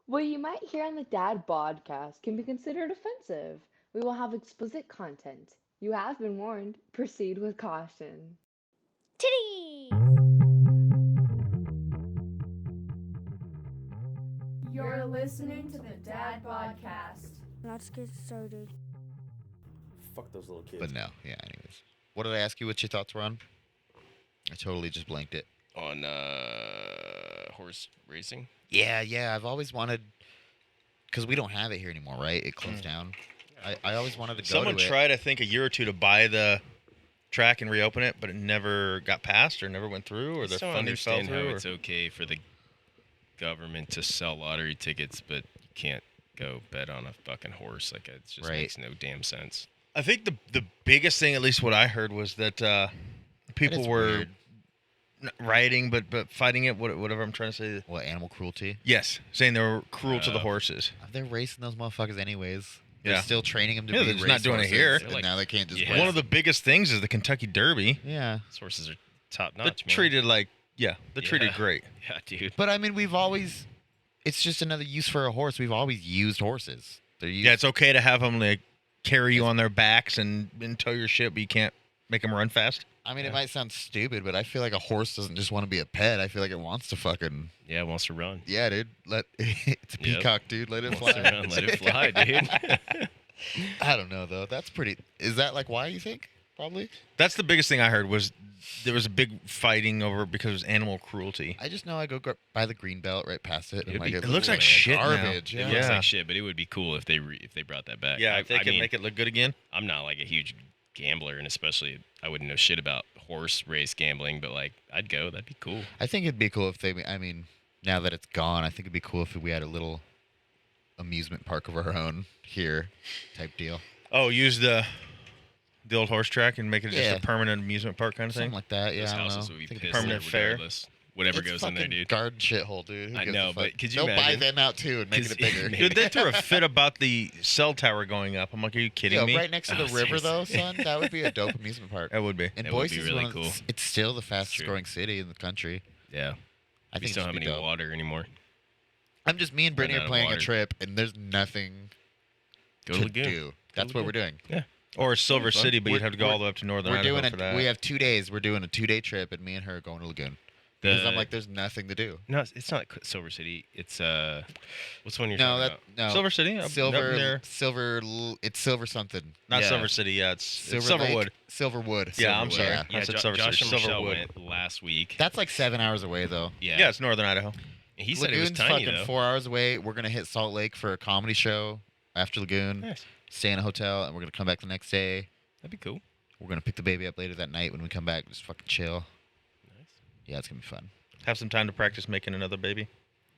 What you might hear on the Dad Podcast can be considered offensive. We will have explicit content. You have been warned. Proceed with caution. Titties! You're listening to the Dad Podcast. Let's get started. Fuck those little kids. But no, yeah, anyways. What did I ask you what your thoughts were on? I totally just blanked it. On horse racing. Yeah, I've always wanted, because we don't have it here anymore, right? It closed down. I always wanted to go Someone to it. tried, I think, a year or two to buy the track and reopen it, but it never got passed or never went through, or I their still funding fell understand through. how it's okay for the government to sell lottery tickets, but you can't go bet on a fucking horse. Like, it just Right. makes no damn sense. I think the biggest thing, at least what I heard, was that people is were weird. not rioting, but fighting it. Whatever I'm trying to say. What, animal cruelty? Yes, saying they were cruel to the horses. They're racing those motherfuckers anyways. Yeah. They're still training them to Yeah, be they're just not doing it here. And Like- now they can't just Yeah. race. One of the biggest things is the Kentucky Derby. Yeah. These horses are top They're notch, man. treated like, they're treated Yeah. great. Yeah, dude. But I mean, it's just another use for a horse. We've always used horses. They're used. Yeah, it's okay to have them like carry you on their backs and tow your shit, but you can't make them run fast. I mean, it might sound stupid, but I feel like a horse doesn't just want to be a pet. I feel like it wants to fucking. Yeah, it wants to run. Yeah, dude. It's a Yep. peacock, dude. Let it Wants to fly. run. Let it fly, dude. I don't know though. That's pretty. Is that like why you think? Probably. That's the biggest thing I heard was there was a big fighting over it because it was animal cruelty. I just know I go by the green belt right past it. And It'd like, be it cool, looks like man. shit now. garbage. It Yeah. looks Yeah. like shit, but it would be cool if they brought that back. Yeah, I, if they I could mean, make it look good again. I'm not like a huge gambler, and especially I wouldn't know shit about horse race gambling, but like I'd go. That'd be cool. I think it'd be cool if they. I mean, now that it's gone, I think it'd be cool if we had a little amusement park of our own here, type deal. Oh, use the old horse track and make it just Yeah. a permanent amusement park kind of Something thing. like that. Yeah, Those I don't houses know. would be Think pissed permanent fair. regardless. Whatever it's goes in there, fucking dude. garden shithole, dude. Who I gives know, a but fuck? could you They'll buy imagine? them out too and make it 'Cause- a bigger. Maybe. Dude, they threw a fit about the cell tower going up. I'm like, are you kidding Yo, me? right next to the Oh, river, though, seriously. son. That would be a dope amusement park. That would be. And That would Boise be is really one of cool. It's still the fastest true. growing city in the country. Yeah, I we think still it don't have should be any dope. water anymore. I'm just me and Brittany Running are out of planning a water. trip, and there's nothing Go to Lagoon. do. That's what we're Lagoon. doing. Or Silver fun. City, but you'd We're- have to go all the way up to northern We're Idaho doing for that. We have 2 days. We're doing a 2-day trip, and me and her are going to Lagoon. Because I'm like, there's nothing to do. No, it's not Silver City. It's what's the one you're No, talking that no. Silver City, up Silver, there. It's Silver something. Not Yeah. Silver City, yeah, it's Silver Silverwood. Lake? Silverwood. Yeah, I'm Silverwood. sorry. Yeah. about? Yeah, I said Silver Josh City, and Michelle Silverwood. went last week. That's like 7 hours away, though. Yeah, it's northern Idaho. And he said it was Lagoon's tiny fucking though. 4 hours away. We're gonna hit Salt Lake for a comedy show after Lagoon. Nice. Stay in a hotel, and we're gonna come back the next day. That'd be cool. We're gonna pick the baby up later that night when we come back. Just fucking chill. Nice. Yeah, it's gonna be fun. Have some time to practice making another baby.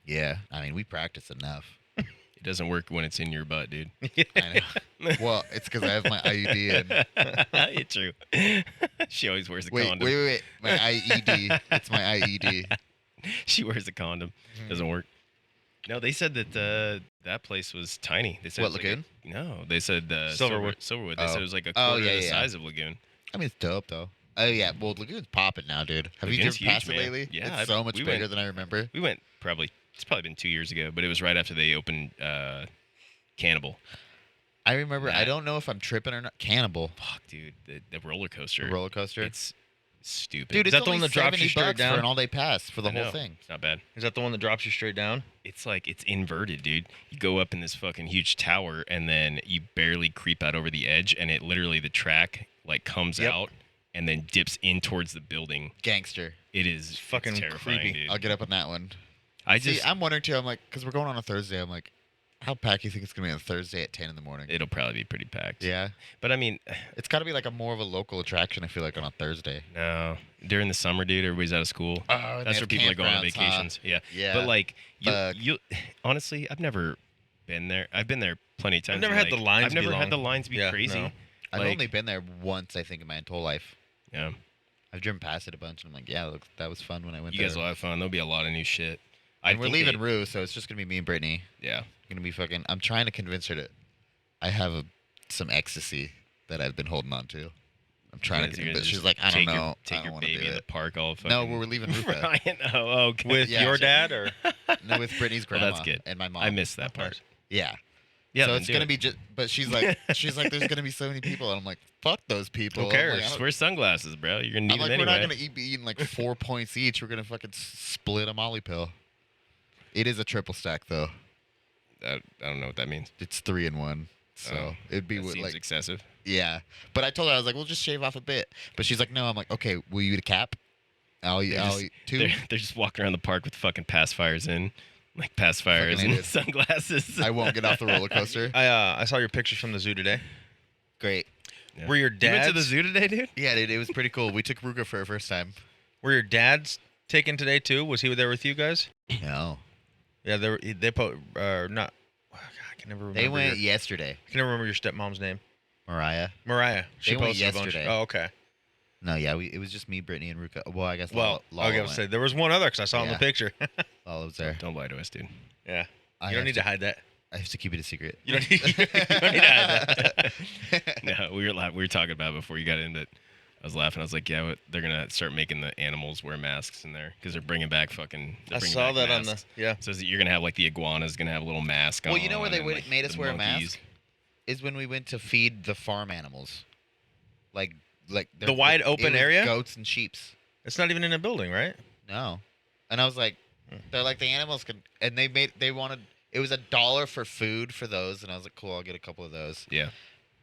Yeah, I mean, we practice enough. It doesn't work when it's in your butt, dude. I know. Well, it's because I have my IUD in. It's true. She always wears a Wait, condom. wait. My IED. It's my IED. She wears a condom. Doesn't work. No, they said that that place was tiny. They said What, it's like Lagoon? no, they said Silverwood. Silverwood. They Oh. said it was like a Oh, quarter yeah, the yeah. size of Lagoon. I mean, it's dope though. Oh yeah, well, Lagoon's popping now, dude. Have Lagoon's you driven past huge, it man. lately? Yeah, it's so much we bigger went- than I remember. We went it's probably been 2 years ago, but it was right after they opened Cannibal. I remember. I That- don't know if I'm tripping or not. Cannibal, Fuck, dude, the roller coaster. the roller coaster. It's stupid. Dude, Is it's that the only one that drops you $70 straight down? for an all-day pass for the I whole know. thing. It's not bad. Is that the one that drops you straight down? It's like it's inverted, dude. You go up in this fucking huge tower, and then you barely creep out over the edge, and it literally the track like comes Yep. out and then dips in towards the building. Gangster. It is fucking it's terrifying, creepy. dude. I'll get up on that one. I See, just I'm wondering too. I'm like, because we're going on a Thursday. I'm like, how packed do you think it's gonna be on a Thursday at 10 in the morning? it'll probably be pretty packed. Yeah, But I mean, it's got to be like a more of a local attraction. I feel like on a Thursday. no. During the summer, dude, everybody's out of school. Oh, and they That's have where people are going on campgrounds, huh? vacations. Yeah. Yeah. But like Fuck. you honestly, I've never been there. I've been there plenty of times. never and, had the like, lines I've be never had long. the lines be Yeah, crazy. no. I've Like- only been there once, I think, in my entire life. Yeah. I've driven past it a bunch, and I'm like, yeah, look, that was fun when I went You there. guys will have fun. There'll be a lot of new shit. And we're leaving Rue, so it's just gonna be me and Brittany. Yeah. Gonna be fucking. I'm trying to convince her to. I have some ecstasy that I've been holding on to. I'm trying Guys, to you're get, gonna but she's just like, I don't know. Take I your don't want to baby do in the it. park all fucking. No, we're leaving Ruka. Ryan, oh, okay. With Yeah. your dad or? No, with Brittany's Well, grandma that's good. and my mom. I missed that part. Nice. Yeah. Yeah, so then it's do gonna it. be just. But she's like, there's gonna be so many people, and I'm like, fuck those people. Who I'm like, cares? I Just don't- wear sunglasses, bro. You're gonna need I'm like, them we're anyway. not gonna be eating like 4 points each. We're gonna fucking split a Molly pill. It is a triple stack though. I don't know what that means. It's 3 in 1. So Oh, it'd be That what, seems like excessive. yeah. But I told her I was like, we'll just shave off a bit. But she's like, no. I'm like, okay, will you eat a cap? I'll eat. They're I'll just- eat 2. They're just walking around the park with fucking pacifiers in, like pacifiers Fucking and idiots. sunglasses. I won't get off the roller coaster. I saw your pictures from the zoo today. Great. Yeah. Were your You went to the dads? zoo today, dude? Yeah, dude, it was pretty cool. We took Ruka for her first time. Were your dads taken today too? Was he there with you guys? No, Yeah, they put not. I can never remember. they went Your, yesterday. I can never remember your stepmom's name. Mariah. Mariah. She They went posted a bunch. yesterday. Oh, okay. No, yeah, it was just me, Brittany, and Ruka. Well, I guess Well, Lala I was gonna went. say there was one other because I saw in the Yeah. picture. Lala was there. Don't lie to us, dude. Yeah. I You don't have need to hide that. I have to keep it a secret. You don't need, you don't need to hide that. No, we were talking about it before you got in, but I was laughing. I was like, yeah, they're gonna start making the animals wear masks in there because they're bringing back fucking. I saw that on the. Yeah. So you're gonna have like the iguanas gonna have a little mask on. Well, you know where they and, like, made us the wear a monkeys. mask? Is when we went to feed the farm animals, like The wide open it was area? goats and sheeps. It's not even in a building, right? No, and I was like, they're like the animals could, and they wanted. It was $1 for food for those, and I was like, cool, I'll get a couple of those. Yeah.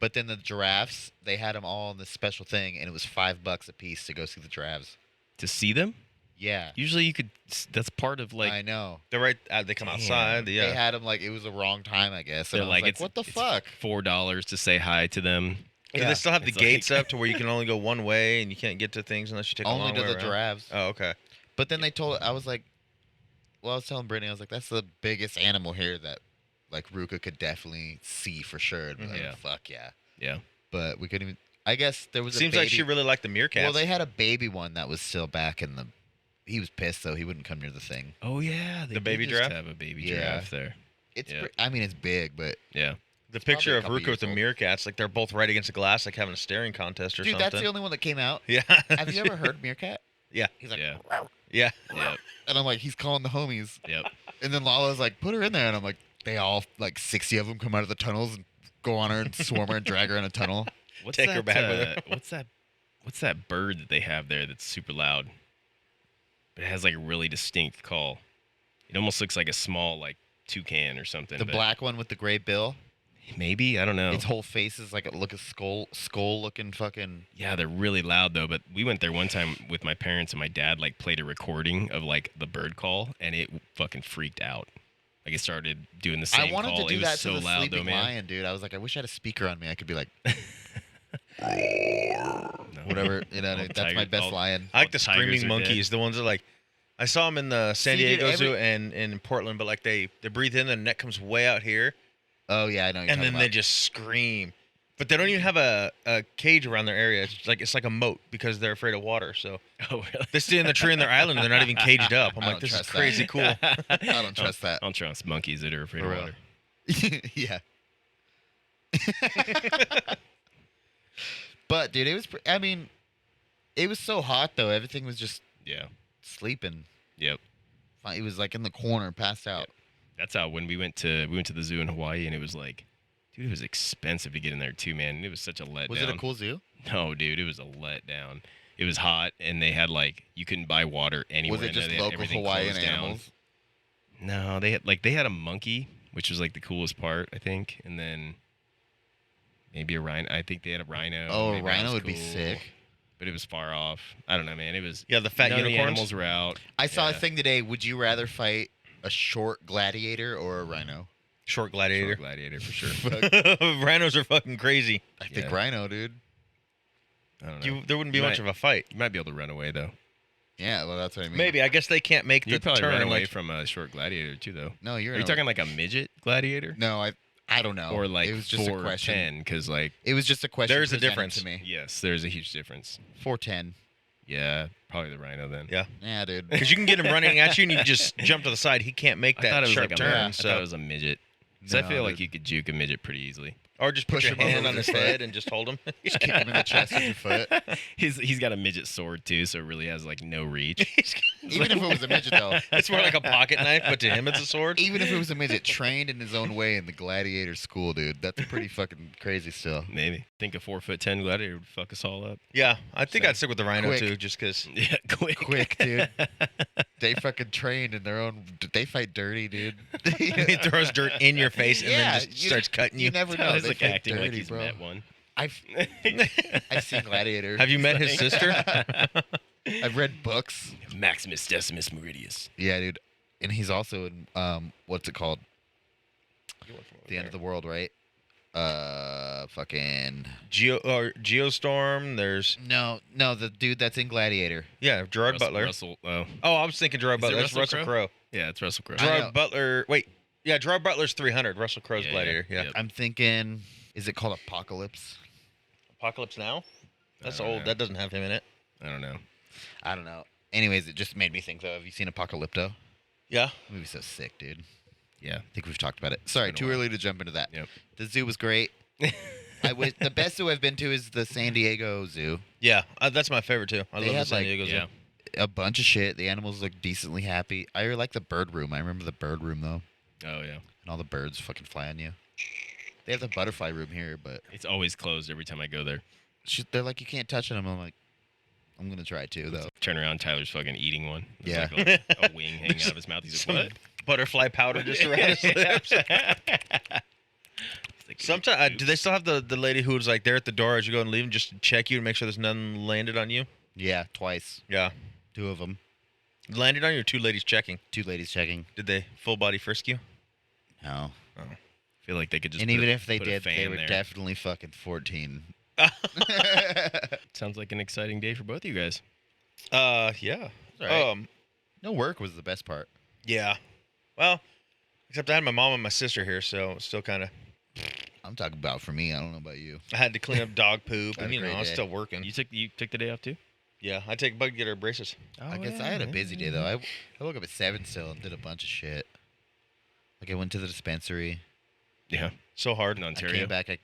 But then the giraffes, they had them all in this special thing, and it was $5 a piece to go see the giraffes. To see them, Yeah, usually you could. That's part of like. I know. They're right. They come outside. They Yeah. had them like it was the wrong time, I guess. And They're I was like, like, it's what the it's fuck? $4 to say hi to them. Do they still have the It's gates like- up to where you can only go one way and you can't get to things unless you take a Only long to way the around? giraffes. Oh, okay. But then they told. I was like, well, I was telling Brittany, I was like, that's the biggest animal here that, like, Ruka could definitely see for sure. And be like, Yeah. fuck yeah. Yeah. But we couldn't even. I guess there was a Seems baby. like she really liked the meerkats. Well, they had a baby one that was still back in the. He was pissed though. He wouldn't come near the thing. Oh yeah, they The baby did just giraffe? have a baby Yeah. giraffe there. It's. Yeah. I mean, it's big, but Yeah. the probably picture a of couple Ruka years with the old. meerkats, like they're both right against the glass, like having a staring contest or dude, something. that's the only one that came out. Yeah. Have you ever heard meerkat? Yeah. He's like, Yeah. Yeah. Yep. and I'm like, he's calling the homies, Yep. and then Lala's like, put her in there, and I'm like, they all like 60 of them come out of the tunnels and go on her and swarm her and drag her in a tunnel. What's Take her that, back with her. What's that bird that they have there that's super loud? But it has like a really distinct call. It almost looks like a small like toucan or something. The but black one with the gray bill. maybe, I don't know. Its whole face is like a skull looking fucking. Yeah, they're really loud though. But we went there one time with my parents and my dad like played a recording of like the bird call and it fucking freaked out. Like it started doing the same I wanted call. to do it was that so to the loud sleeping though, man. lion, dude. I was like, I wish I had a speaker on me. I could be like, No. whatever, you know. All That's my tiger- best all- lion. I like the All tigers screaming are monkeys, the ones that like. I saw them in the San See, dude, Diego Zoo every- and in Portland, but like they breathe in, the neck comes way out here, Oh yeah, I know. What you're and then talking they about. just scream. But they don't even have a cage around their area. It's like a moat because they're afraid of water. So Oh really? they stay in the tree on their island and they're not even caged up. I'm I like, don't this is trust that. crazy cool. I don't trust that. I don't trust monkeys that are afraid For of real. water. Yeah. But dude, it was. I mean, it was so hot though. Everything was just Yeah. sleeping. Yep. It was like in the corner, passed out. That's how when we went to the zoo in Hawaii and it was like, dude, it was expensive to get in there too, man. It was such a letdown. Was it a cool zoo? No, dude, it was a letdown. It was hot and they had like you couldn't buy water anywhere. Was it in there. just They had local everything Hawaiian closed down. animals? No, they had a monkey, which was like the coolest part, I think, and then maybe a rhino. I think they had a rhino. Oh, a Maybe that rhino was would be cool, sick. But it was far off. I don't know, man. It was Yeah, the fat none of the unicorns. animals were out. I saw a Yeah. thing today. Would you rather fight a short gladiator or a rhino? Short Short gladiator. gladiator for sure. Fuck, Rhinos are fucking crazy. I think Yeah. rhino, dude. I don't know. There wouldn't be You much might- of a fight. You might be able to run away though. Yeah, well, that's what I mean. Maybe I guess they can't make the You'd probably turn. run away like, from a short gladiator too, though. No, you're. Are you in a- talking like a midget gladiator? No, I don't know. Or like it was just a question. 4'10", because like It was just a question. There's a presented difference. to me. yes, there's a huge difference. 410. Yeah, probably the rhino then. Yeah. Yeah, dude. because you can get him running at you and you just jump to the side. He can't make I thought that it was sharp like turn. I so thought it was a midget. 'Cause I No, feel like dude. you could juke a midget pretty easily. Or just put Push your him over hand with on his your foot. head and just hold him. Just kick him in the chest with your foot. He's got a midget sword too, so it really has like no reach. Even if it was a midget, though. It's more like a pocket knife, but to him it's a sword. Even if it was a midget trained in his own way in the gladiator school, dude, that's pretty fucking crazy still. Maybe. Think a 4'10" gladiator would fuck us all up. Yeah, I think So, I'd stick with the rhino quick. too, just because. Yeah, quick. Quick, dude. They fucking trained in their own. They fight dirty, dude. He throws dirt in your face and Yeah, then just starts cutting you. You never know. Tyler's They like fight acting like dirty, he's bro. met one. I've seen Gladiator. Have you met his sister? I've read books. Maximus Decimus Meridius. Yeah, dude. And he's also in what's it called? The End of the World, right? Fucking Geostorm. There's no, the dude that's in Gladiator. Gerard Butler. Russell. Oh, Oh, I was thinking Gerard Is it Butler. That's Russell Russell Crowe. yeah, it's Russell Crowe. I know. Gerard Butler. Wait, yeah, Gerard Butler's 300. Russell Crowe's Yeah, Gladiator. Yeah. Yep. I'm thinking, is it called Apocalypse? Apocalypse Now. That's I don't old. know. That doesn't have him in it. I don't know. I don't know. Anyways, it just made me think though. Have you seen Apocalypto? Yeah. The movie's so sick, dude. Yeah. I think we've talked about it. Sorry, been a too while. early to jump into that. Yep. The zoo was great. The best zoo I've been to is the San Diego Zoo. Yeah. That's my favorite too. I They love the had, San like- Diego Zoo. Yeah. A bunch of shit. The animals look decently happy. I really like the bird room. I remember the bird room though, Oh yeah. and all the birds fucking fly on you. They have the butterfly room here, but It's always closed every time I go there. they're like, you can't touch them. I'm like, I'm gonna try to though. Turn around, Tyler's fucking eating one. There's Yeah. like a wing hanging out of his mouth. He's Some like, what? butterfly powder just around his lips. He's like, Sometimes do they still have the lady who's like there at the door as you go and leave and just to check you to make sure there's none landed on you? Yeah, twice. Yeah. 2 of them. Landed on you or 2 ladies checking? 2 ladies checking. Did they full body frisk you? No. I feel like they could just. And put even a- if they put a did, they fan were there. definitely fucking 14. Sounds like an exciting day for both of you guys. Yeah. Alright. No work was the best part. Yeah. Well, except I had my mom and my sister here, so it's still kind of. I'm talking about for me. I don't know about you. I had to clean up dog poop, Had and a great I was day. still working. You took the day off too. Yeah, I take Bug to get her braces. I guess I had a busy day though. I woke up at 7 still and did a bunch of shit. Like I went to the dispensary. Yeah. So hard. In I Ontario. came back. I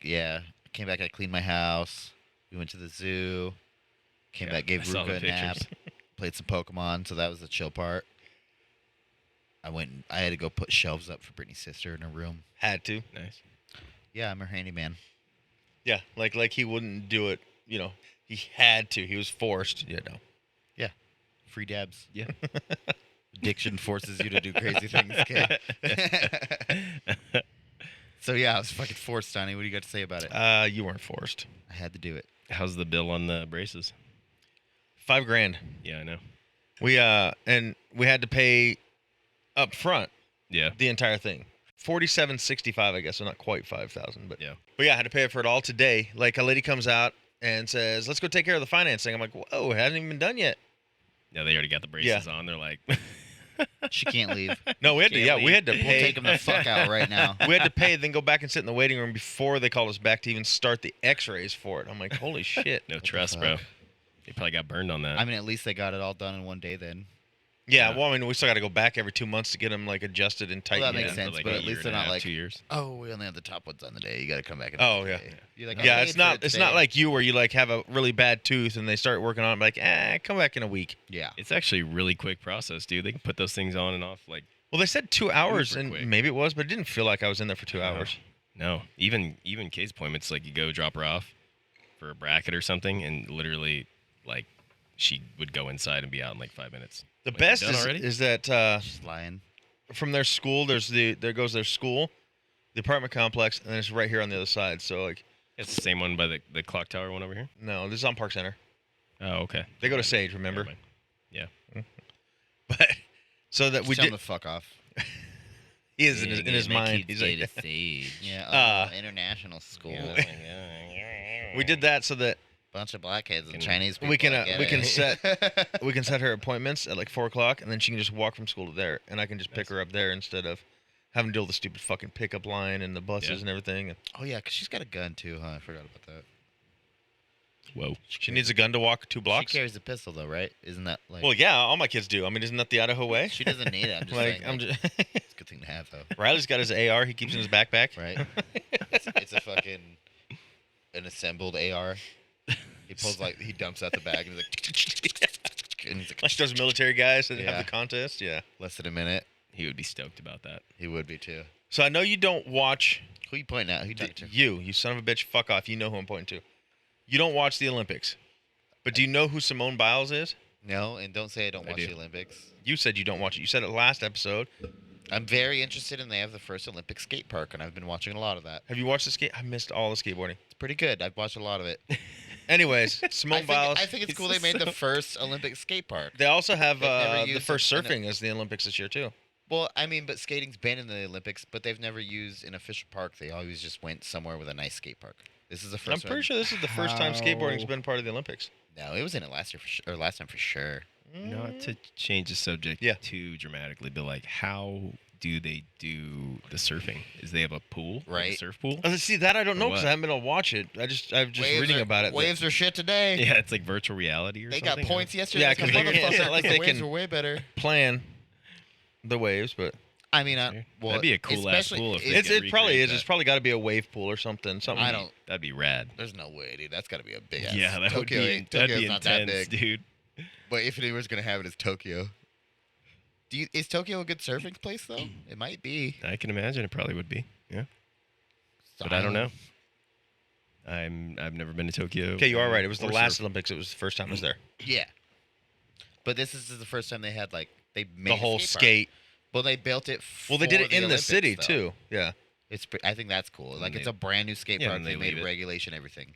came back. I cleaned my house. We went to the zoo. Came Yeah, back, gave I saw the Ruka a nap. pictures. Played some Pokemon, so that was the chill part. I had to go put shelves up for Brittany's sister in her room. Had to. Nice. Yeah, I'm her handyman. Yeah, like he wouldn't do it. You know, he had to. He was forced. You know. Free dabs. Yeah. Addiction forces you to do crazy things, kid. So yeah, I was fucking forced, Donnie. What do you got to say about it? You weren't forced. I had to do it. How's the bill on the braces? $5,000. Yeah, I know. We and we had to pay up front Yeah. the entire thing. $47.65, I guess, so not quite 5,000, but Yeah. But yeah, I had to pay for it all today. Like a lady comes out and says, "Let's go take care of the financing." I'm like, "Whoa, it hasn't even been done yet." Yeah, they already got the braces on. They're like, She can't leave. No, we had to. Can't Yeah, leave. we had to We'll pay. take him the fuck out right now. We had to pay, then go back and sit in the waiting room before they called us back to even start the X-rays for it. I'm like, holy shit. no the trust, bro. fuck? They probably got burned on that. I mean, at least they got it all done in one day then. Yeah, Yeah. well, I mean, we still got to go back every 2 months to get them like adjusted and Well, tightened. that makes for sense, like but a at year least and they're a not half, like, 2 years. oh, we only have the top ones on the day. You got to come back. Oh, yeah. You're like, I Yeah, paid it's for not. it It's today. not like you where you like have a really bad tooth and they start working on it. Like, come back in a week. Yeah. It's actually a really quick process, dude. They can put those things on and off like Well, they said 2 hours, Super and quick. maybe it was, but it didn't feel like I was in there for 2 hours. no. Even case appointments, like you go drop her off for a bracket or something, and literally like she would go inside and be out in like 5 minutes. The Like, best you done already? is that She's lying. from their school, there goes their school, the apartment complex, and then it's right here on the other side. So like, It's the same one by the clock tower one over here. no, this is on Park Center. Oh, okay. They go to Never Sage, mind. remember? Never mind. Yeah. But so that Just we tell him did. to fuck off. He is in his mind. He's like, Yeah. International school. we did that so that Bunch of blackheads and Can- Chinese people. we can I get we can it. set her appointments at like 4:00, and then she can just walk from school to there, and I can just pick her up there instead of having to deal with the stupid fucking pickup line and the buses Yeah. and everything. And Oh yeah, 'cause she's got a gun too, huh? I forgot about that. Whoa. she needs a gun to walk 2 blocks. She carries a pistol though, right? Isn't that like? Well, yeah, all my kids do. I mean, isn't that the Idaho way? She doesn't need it. I'm just like saying. I'm like, just. It's a good thing to have though, Riley's got his AR. He keeps in his backpack. right? It's a fucking an assembled AR. He pulls he dumps out the bag and he's like, and he's Like like, those military guys that Yeah. have the contest. Yeah. less than a minute. He would be stoked about that. He would be too. So I know you don't watch. Who you pointing at? Who you talking to? You son of a bitch. Fuck off. You know who I'm pointing to. You don't watch the Olympics, but do you know who Simone Biles is? No, and don't say I don't I watch do. the Olympics. You said you don't watch it. You said it last episode. I'm very interested in they have the first Olympic skate park, and I've been watching a lot of that. Have you watched the skate? I missed all the skateboarding. It's pretty good. I've watched a lot of it. Anyways, Simone Biles. I think it's cool they made the first Olympic skate park. They also have They've never the used first it in a- surfing as the Olympics this year too. Well, I mean, but skating's been in the Olympics, but they've never used an official park. They always just went somewhere with a nice skate park. This is the I'm first pretty one. sure this is the first time skateboarding's How- been part of the Olympics. No, it was in it last year or last time for sure. Not to change the subject Yeah. too dramatically, but like, how do they do the surfing? Is they have a pool, like a Right. surf pool? See that I don't know Or because what? I haven't been able to watch it. I'm just reading about it. Waves are shit today. Yeah, it's like virtual reality or They something. got points yesterday. Yeah, like 'cause a they can't- it's motherfucker. not like The they waves can- are way better. Plan the waves, but I mean, well, That'd be a cool ass especially- pool if they it's- could it probably recreate is. that. It's probably got to be a wave pool or something. Something. I don't. That'd be rad. There's no way, dude. That's got to be a big ass. Yeah, that Tokyo, would be Tokyo's that'd be not that intense, big. dude. But if anyone's gonna have it, it's Tokyo. Is Tokyo a good surfing place though? It might be. I can imagine it probably would be. Yeah, but I don't know. I've never been to Tokyo. Okay, you are right. It was the or last surf. Olympics. It was the first time I was there. Yeah. But this is the first time they had they made The a whole skate park. skate. Well, they built it. Well, they did for it in the Olympics, city though. too. Yeah. I think that's cool. Like And it's they- a brand new skate yeah, park. and They they made leave it. regulation everything.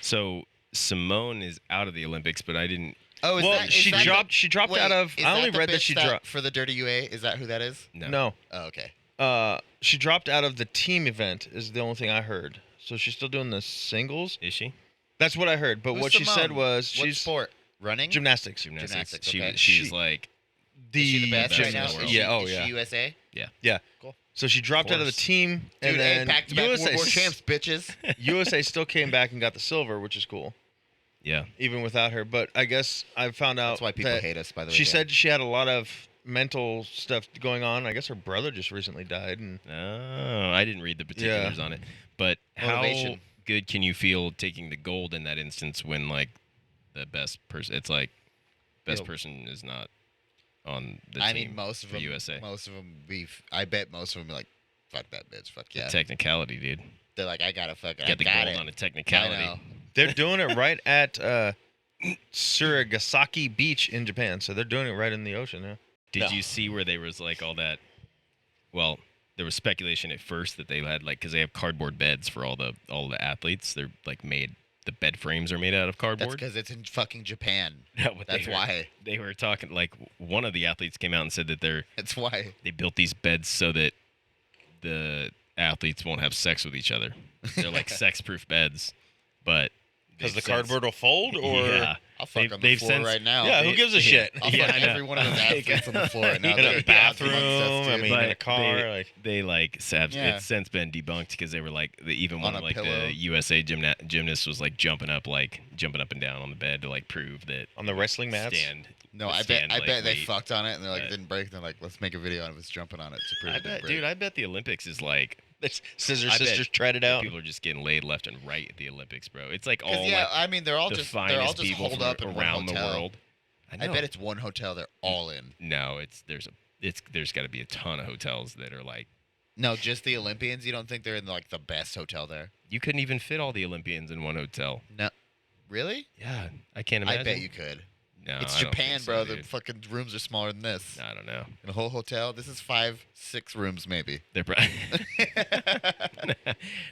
So Simone is out of the Olympics, but I didn't. Oh, Well, she dropped. She dropped Wait, out of. is I only the read that bitch she dropped. for the Dirty UA. Is that who that is? No. Oh, okay. She dropped out of the team event. Is the only thing I heard. So she's still doing the singles. Is she? That's what I heard. But Who's what she said Simone? was What she's sport? Running. gymnastics. Gymnastics. okay. She's She- like The Is she the best right gym now? in the Is world. she, Yeah. Oh is yeah. she USA? Yeah. Cool. So she dropped out of the course. team, Dude, and then back-to-back USA, World War champs, bitches. USA still came back and got the silver, which is cool, Yeah. even without her. But I guess I found out That's why people that hate us. By the way, she Dan. said she had a lot of mental stuff going on. I guess her brother just recently died, and Oh, I didn't read the particulars on it. But how Motivation. good can you feel taking the gold in that instance when like the best person? It's like best Feel- person is not on the I team mean, most of for them. USA. Most of them. I bet most of them are like, "Fuck that bitch. Fuck yeah." Technicality, dude. They're like, "I gotta fucking. I Get the got gold it." on a I technicality. know. they're doing it right at Surigasaki Beach in Japan. So they're doing it right in the ocean. Yeah. Did No. you see where there was like all that? Well, there was speculation at first that they had like because they have cardboard beds for all the athletes. They're like made. The bed frames are made out of That's cardboard. because it's in fucking Japan. No, but That's why. they were talking. Like one of the athletes came out and said that That's why. they built these beds so that the athletes won't have sex with each other. They're like sex-proof beds, but Because the they've since- cardboard will fold, or yeah, I'll fuck They've- on the they've floor since- right now. yeah, who gives a shit? I'll Yeah, fuck I know. every one of those athletes on the floor right now. In They're a like, "Yeah, I'll bathroom. fuck I dude." mean, in a car. they, Like they like have Yeah. it's since been debunked because they were like even On one a of like pillow. the USA gymnast was like jumping up and down on the bed to like prove that on the wrestling mats. No, I bet stand, like, they weight. fucked on it and they're like, But- it didn't break. They're like, let's make a video of us jumping on it to prove I it didn't bet, break. dude. I bet the Olympics is like It's Scissor I bet Sisters tried it out. people are just getting laid left and right at the Olympics, bro. It's like 'Cause, all yeah, like I mean, they're all the just finest people holed from up in around one the hotel. world. I know. bet it's one hotel they're all in. No, there's got to be a ton of hotels that are like No, just the Olympians. You don't think they're in like the best hotel there? you couldn't even fit all the Olympians in one hotel. No, really? Yeah, I can't imagine. I bet you could. No, It's I don't Japan, think so, bro. The dude. fucking rooms are smaller than this. I don't know. In a whole hotel, this is 5-6 rooms maybe. They're probably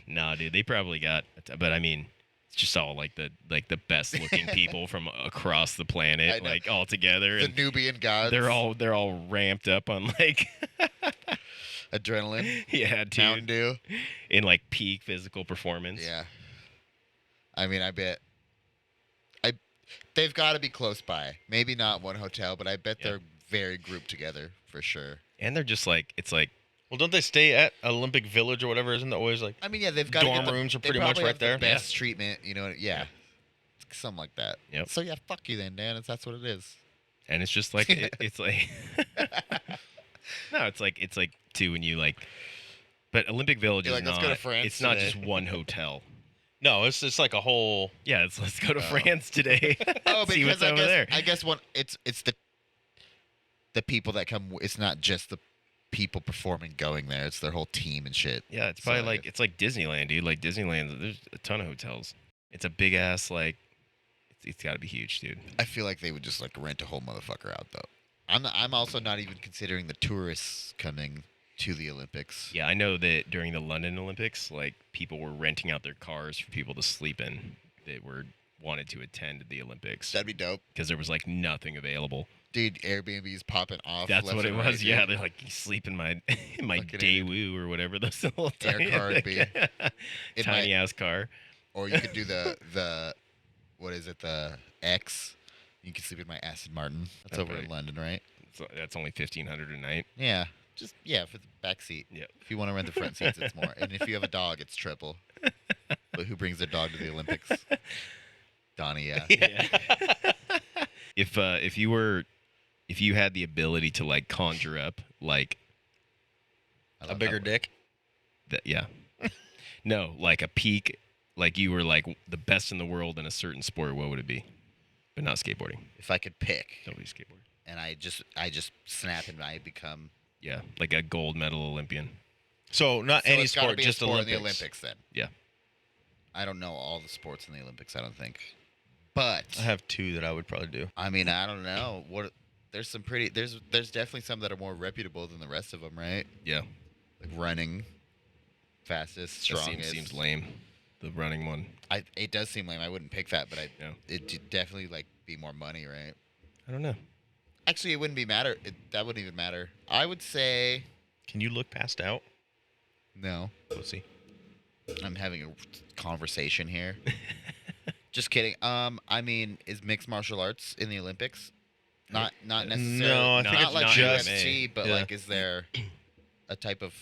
nah, dude. They probably got, but I mean, it's just all like the best looking people from across the I planet, know. like all together, The and Nubian gods. they're all ramped up on like adrenaline, yeah, Mountain dude, Dew. in like peak physical performance. Yeah. I mean, I bet. They've got to be close by. Maybe not one hotel, but I bet Yeah. they're very grouped together for sure. And they're just like it's like Well, don't they stay at Olympic Village or whatever? Isn't that always like? I mean, yeah, they've got Dorm rooms are pretty much right there. The best treatment, you know. Yeah. Something like that. Yep. So yeah, fuck you then, Dan. If that's what it is. and it's just like it's like no, it's like too when you like But Olympic Village You're is like, let's not. go to France It's not today. just one hotel. No, it's like a whole. Yeah, let's go to Oh. France today. Oh, See because what's over there. I guess it's the people that come. It's not just the people performing going there. It's their whole team and shit. Yeah, it's So, probably like it's like Disneyland, dude. Like Disneyland, there's a ton of hotels. It's a big ass like. It's got to be huge, dude. I feel like they would just like rent a whole motherfucker out though. I'm also not even considering the tourists coming to the Olympics. Yeah, I know that during the London Olympics, like people were renting out their cars for people to sleep in that were wanted to attend the Olympics That'd be dope, because there was like nothing available. dude. Airbnb's popping off. That's left what it and was. right, Yeah, dude. they're like, you sleep in my in my Fucking Daewoo or whatever those little Air tiny, car B. It tiny might- ass car. Or you could do the what is it, the X? You can sleep in my Aston Martin. That's over in Okay. London, right? So that's only $1,500 a night. Yeah. Just for the back seat. Yeah. If you want to rent the front seats, it's more. And if you have a dog, it's triple. But who brings their dog to the Olympics? Donnie, yeah. Yeah. if you had the ability to like conjure up like I A love bigger how- dick. yeah. No, like a peak, like you were like the best in the world in a certain sport, what would it be? But not skateboarding. If I could pick, Don't be skateboarding. and I just snap and I become. Yeah, like a gold medal Olympian. So not So any it's gotta sport, be a just sport Olympics. in the Olympics then. Yeah. I don't know all the sports in the Olympics. I don't think. But I have two that I would probably do. I mean, I don't know what. There's some pretty. There's definitely some that are more reputable than the rest of them, right? Yeah. Like running, fastest, That strongest. seems lame. The running one. It does seem lame. I wouldn't pick that, but Yeah. it'd definitely like be more money, right? I don't know. Actually, it wouldn't be matter. That wouldn't even matter. I would say Can you look passed out? no. Pussy. I'm having a conversation here. Just kidding. I mean, is mixed martial arts in the Olympics? Not necessarily. No, I think not it's like just UFC, MMA. but Yeah. like, is there a type of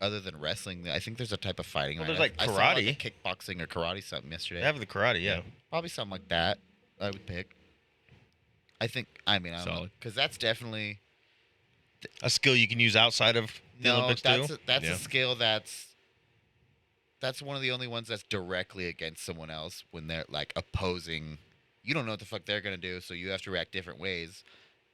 other than wrestling? I think there's a type of fighting. Well, right? there's, like, I saw like a karate. kickboxing or karate something yesterday. They have the karate, yeah. Yeah. Probably something like that. I would pick. I think. I mean, I don't know, Solid. because that's definitely A skill you can use outside of the no. Olympics That's too. that's Yeah. a skill that's one of the only ones that's directly against someone else when they're like opposing. You don't know what the fuck they're gonna do, so you have to react different ways.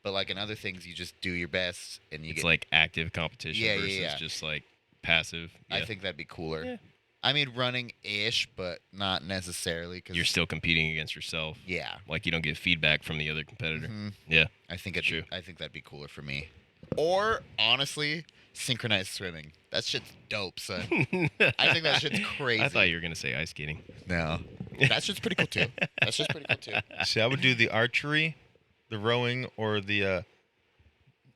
But like in other things, you just do your best, and you It's get. like active competition Yeah, yeah, versus yeah. just like passive. I Yeah. think that'd be cooler. Yeah. I mean, running ish, but not necessarily because You're still competing against yourself. Yeah. Like you don't get feedback from the other competitor. Mhm. Yeah. I think True. I think that'd be cooler for me. Or honestly, synchronized swimming. That shit's dope, son. I think that shit's crazy. I thought you were gonna say ice skating. No. That shit's pretty cool too. That shit's pretty cool too. See, I would do the archery, the rowing, or the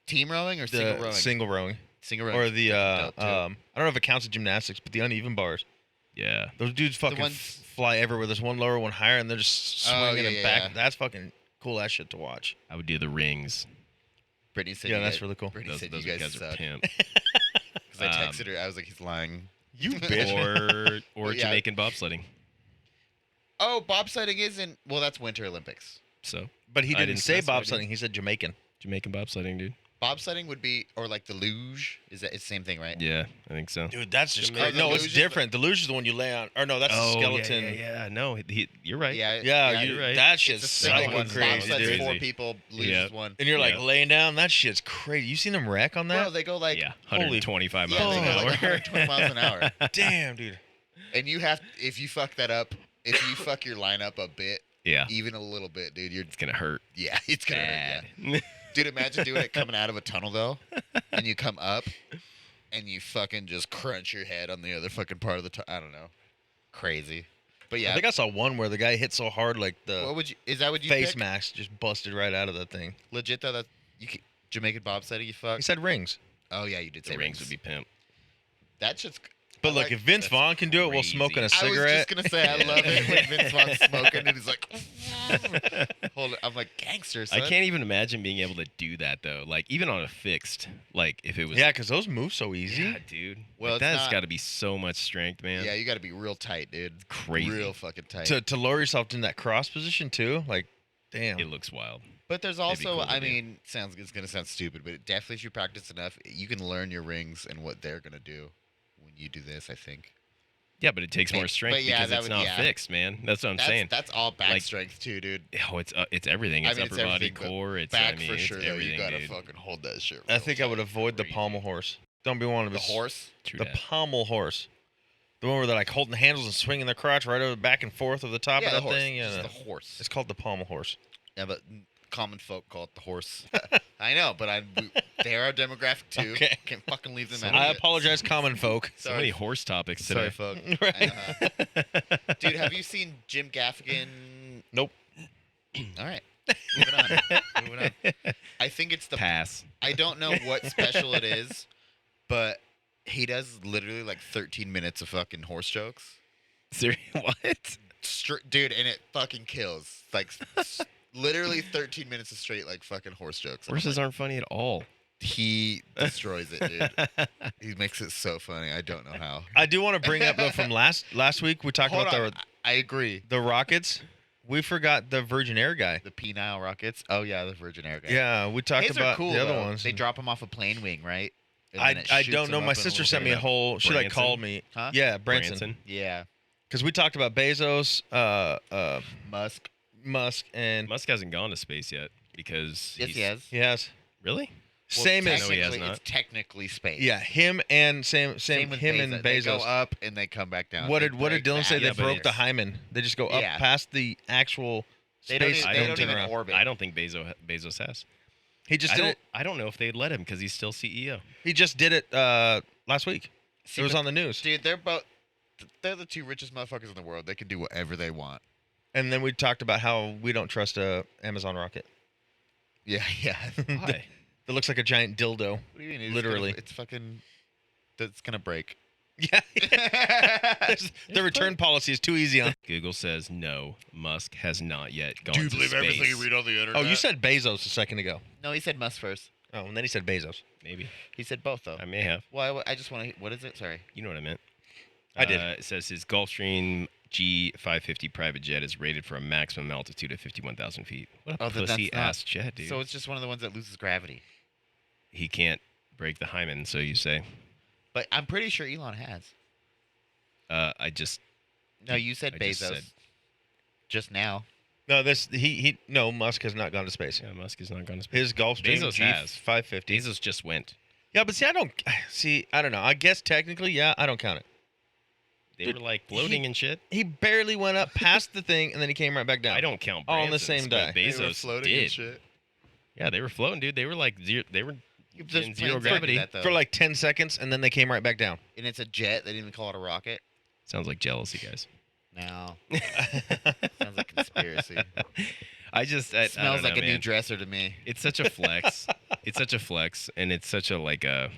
Team rowing or single rowing? single rowing, Single rowing. or the dope, too. I don't know if it counts as gymnastics, but the uneven bars. Yeah. Those dudes fucking ones- fly everywhere. There's one lower, one higher, and they're just Oh, swinging yeah, and yeah, back. yeah. That's fucking cool ass shit to watch. I would do the rings. Brittany said Yeah, you that's guys, really cool. Brittany Those, said those you guys guys are suck. pimp. Because I texted her. I was like, he's lying. You bitch. or Yeah. Jamaican bobsledding. Oh, bobsledding isn't. Well, that's Winter Olympics. So But he I didn't didn't say specify, did bobsledding. He said Jamaican. Jamaican bobsledding, dude. Bobsledding would be, or like the luge. Is that it's the same thing, right? Yeah, I think so. Dude, that's just Jamaican. crazy. No, The it's luge is the- different. The luge is the one you lay on. Or no, that's the skeleton. Yeah. No, you're right. Yeah. Yeah, you're right. that It's shit's a single psycho one. crazy, Bobsled's dude. 4 people. Luge Yeah. is 1. And you're like Yeah. laying down. That shit's crazy. You seen them wreck on Bro, that? they go like. Yeah, Holy 125 Yeah, miles they an go hour. like 120 miles an hour. Damn, dude. And you have, if you fuck that up, if you fuck your line up a bit, Yeah, even a little bit, dude, you're, it's gonna hurt yeah, it's gonna hurt. Yeah. bad. Dude, imagine doing it coming out of a tunnel though, and you come up, and you fucking just crunch your head on the other fucking part of the. I don't know, crazy. But yeah, I think I saw one where the guy hit so hard, like what the would you? Is that what you face pick? mask just busted right out of that thing. Legit though, that you can, Jamaican bobsledding, you fuck. He said rings. Oh yeah, you did say the rings would be pimp. That shit's. But I look, like- if Vince that's Vaughn can do it while crazy. smoking a I was cigarette, just gonna say I love it when Vince Vaughn's smoking and he's like, hold it. I'm like gangster. Son. I can't even imagine being able to do that though. Like even on a fixed, like if it was. yeah, because those move so easy. Yeah, dude. Well, Like, it's that's not- got to be so much strength, man. Yeah, you got to be real tight, dude. Crazy. Real fucking tight. To lower yourself in that cross position too, like, damn. It looks wild. But there's be also, cool to I do. mean, it's gonna sound stupid, but definitely if you practice enough, you can learn your rings and what they're gonna do when you do this, I think. Yeah, but it takes more strength but yeah, because that it's would- not yeah. fixed, man. That's what I'm saying. That's all back Like- strength too, dude. Oh, it's everything. I It's mean, it's upper body, everything, but core. It's Back I mean, for it's sure, though. everything, You gotta dude. fucking hold that shit. I real think I would tight. avoid the Crazy. pommel horse. Don't be one of The us. horse. True The that. pommel horse. The one where they're like holding the handles and swinging their crotch right over back and forth of the top Yeah, of the that horse. thing. Yeah, Just no. the horse. It's called the pommel horse. Yeah, but common folk call it the horse. I know, but they're our demographic too. Okay. Can't fucking leave them So out. I of it. apologize, common folk. So many horse topics Sorry, today. folk. Right. Dude, have you seen Jim Gaffigan? Nope. All right. Moving on. Moving on. I think it's the. Pass. I don't know what special it is, but he does literally like 13 minutes of fucking horse jokes. What? Dude, and it fucking kills. Like, literally 13 minutes of straight, like, fucking horse jokes. And I'm Horses like, aren't funny at all. he destroys it, dude. He makes it so funny. I don't know how. I do want to bring up though from last week we talked Hold about on. I agree. the Rockets. We forgot the Virgin Air guy. The penile rockets. Oh, yeah, the Virgin Air guy. Yeah, we talked His are about cool, the other though. ones. They drop him off a plane wing, right? And I then it I shoots don't know. him My up in a sister little sent me a bit. whole. She like Branson? called me. Huh? Yeah, Branson. Branson. Yeah. Because we talked about Bezos, Musk. Musk, and Musk hasn't gone to space yet because Yes, he's, he has. yes, Really? Well, same as No, he has technically, not. it's technically space. yeah, him and same with him and Bezos. They go Bezos. up and they come back down. What They did break Dylan the say? They Yeah, but broke the atmosphere. hymen. They just go up Yeah. past the actual They don't space. even- I they don't don't think even orbit. I don't think Bezos has. He just did it. I don't know if they'd let him because he's still CEO. He just did it last week. See, It was but- on the news. Dude, they're the two richest motherfuckers in the world. They can do whatever they want. And then we talked about how we don't trust a Amazon rocket Yeah, yeah. Why? that looks like a giant dildo. What do you mean? Literally. It's fucking. It's gonna break. Yeah. The return policy is too easy on. Google says no. Musk has not yet gone Do you to believe space. everything you read on the internet? Oh, you said Bezos a second ago. No, he said Musk first. Oh, and then he said Bezos. Maybe. He said both though. I may have. Well, I just want to. What is it? Sorry. You know what I meant. I did. It says his Gulfstream G550 private jet is rated for a maximum altitude of 51,000 feet. What a Oh, then that's pussy not- ass jet, dude. So it's just one of the ones that loses gravity. He can't break the hymen, so you say. But I'm pretty sure Elon has. I just No, you said I Bezos. just said- Just now. No, no, Musk has not gone to space. yeah, Musk has not gone to space. His Gulfstream Bezos has. G550. Bezos just went. Yeah, but I don't know. I guess technically, yeah, I don't count it. They Dude, were like floating and shit. He barely went up past the thing and then he came right back down. I don't count All on the Branson's, same but day. Bezos did. shit. Yeah, they were floating, dude. They were like zero. They were Just in zero planes don't do gravity. that, though. for like 10 seconds and then they came right back down. And it's a jet. They didn't even call it a rocket. Sounds like jealousy, guys. No. Sounds like conspiracy. I Smells don't like know, a new man. dresser to me. It's such a flex. It's such a flex, and it's such a like a.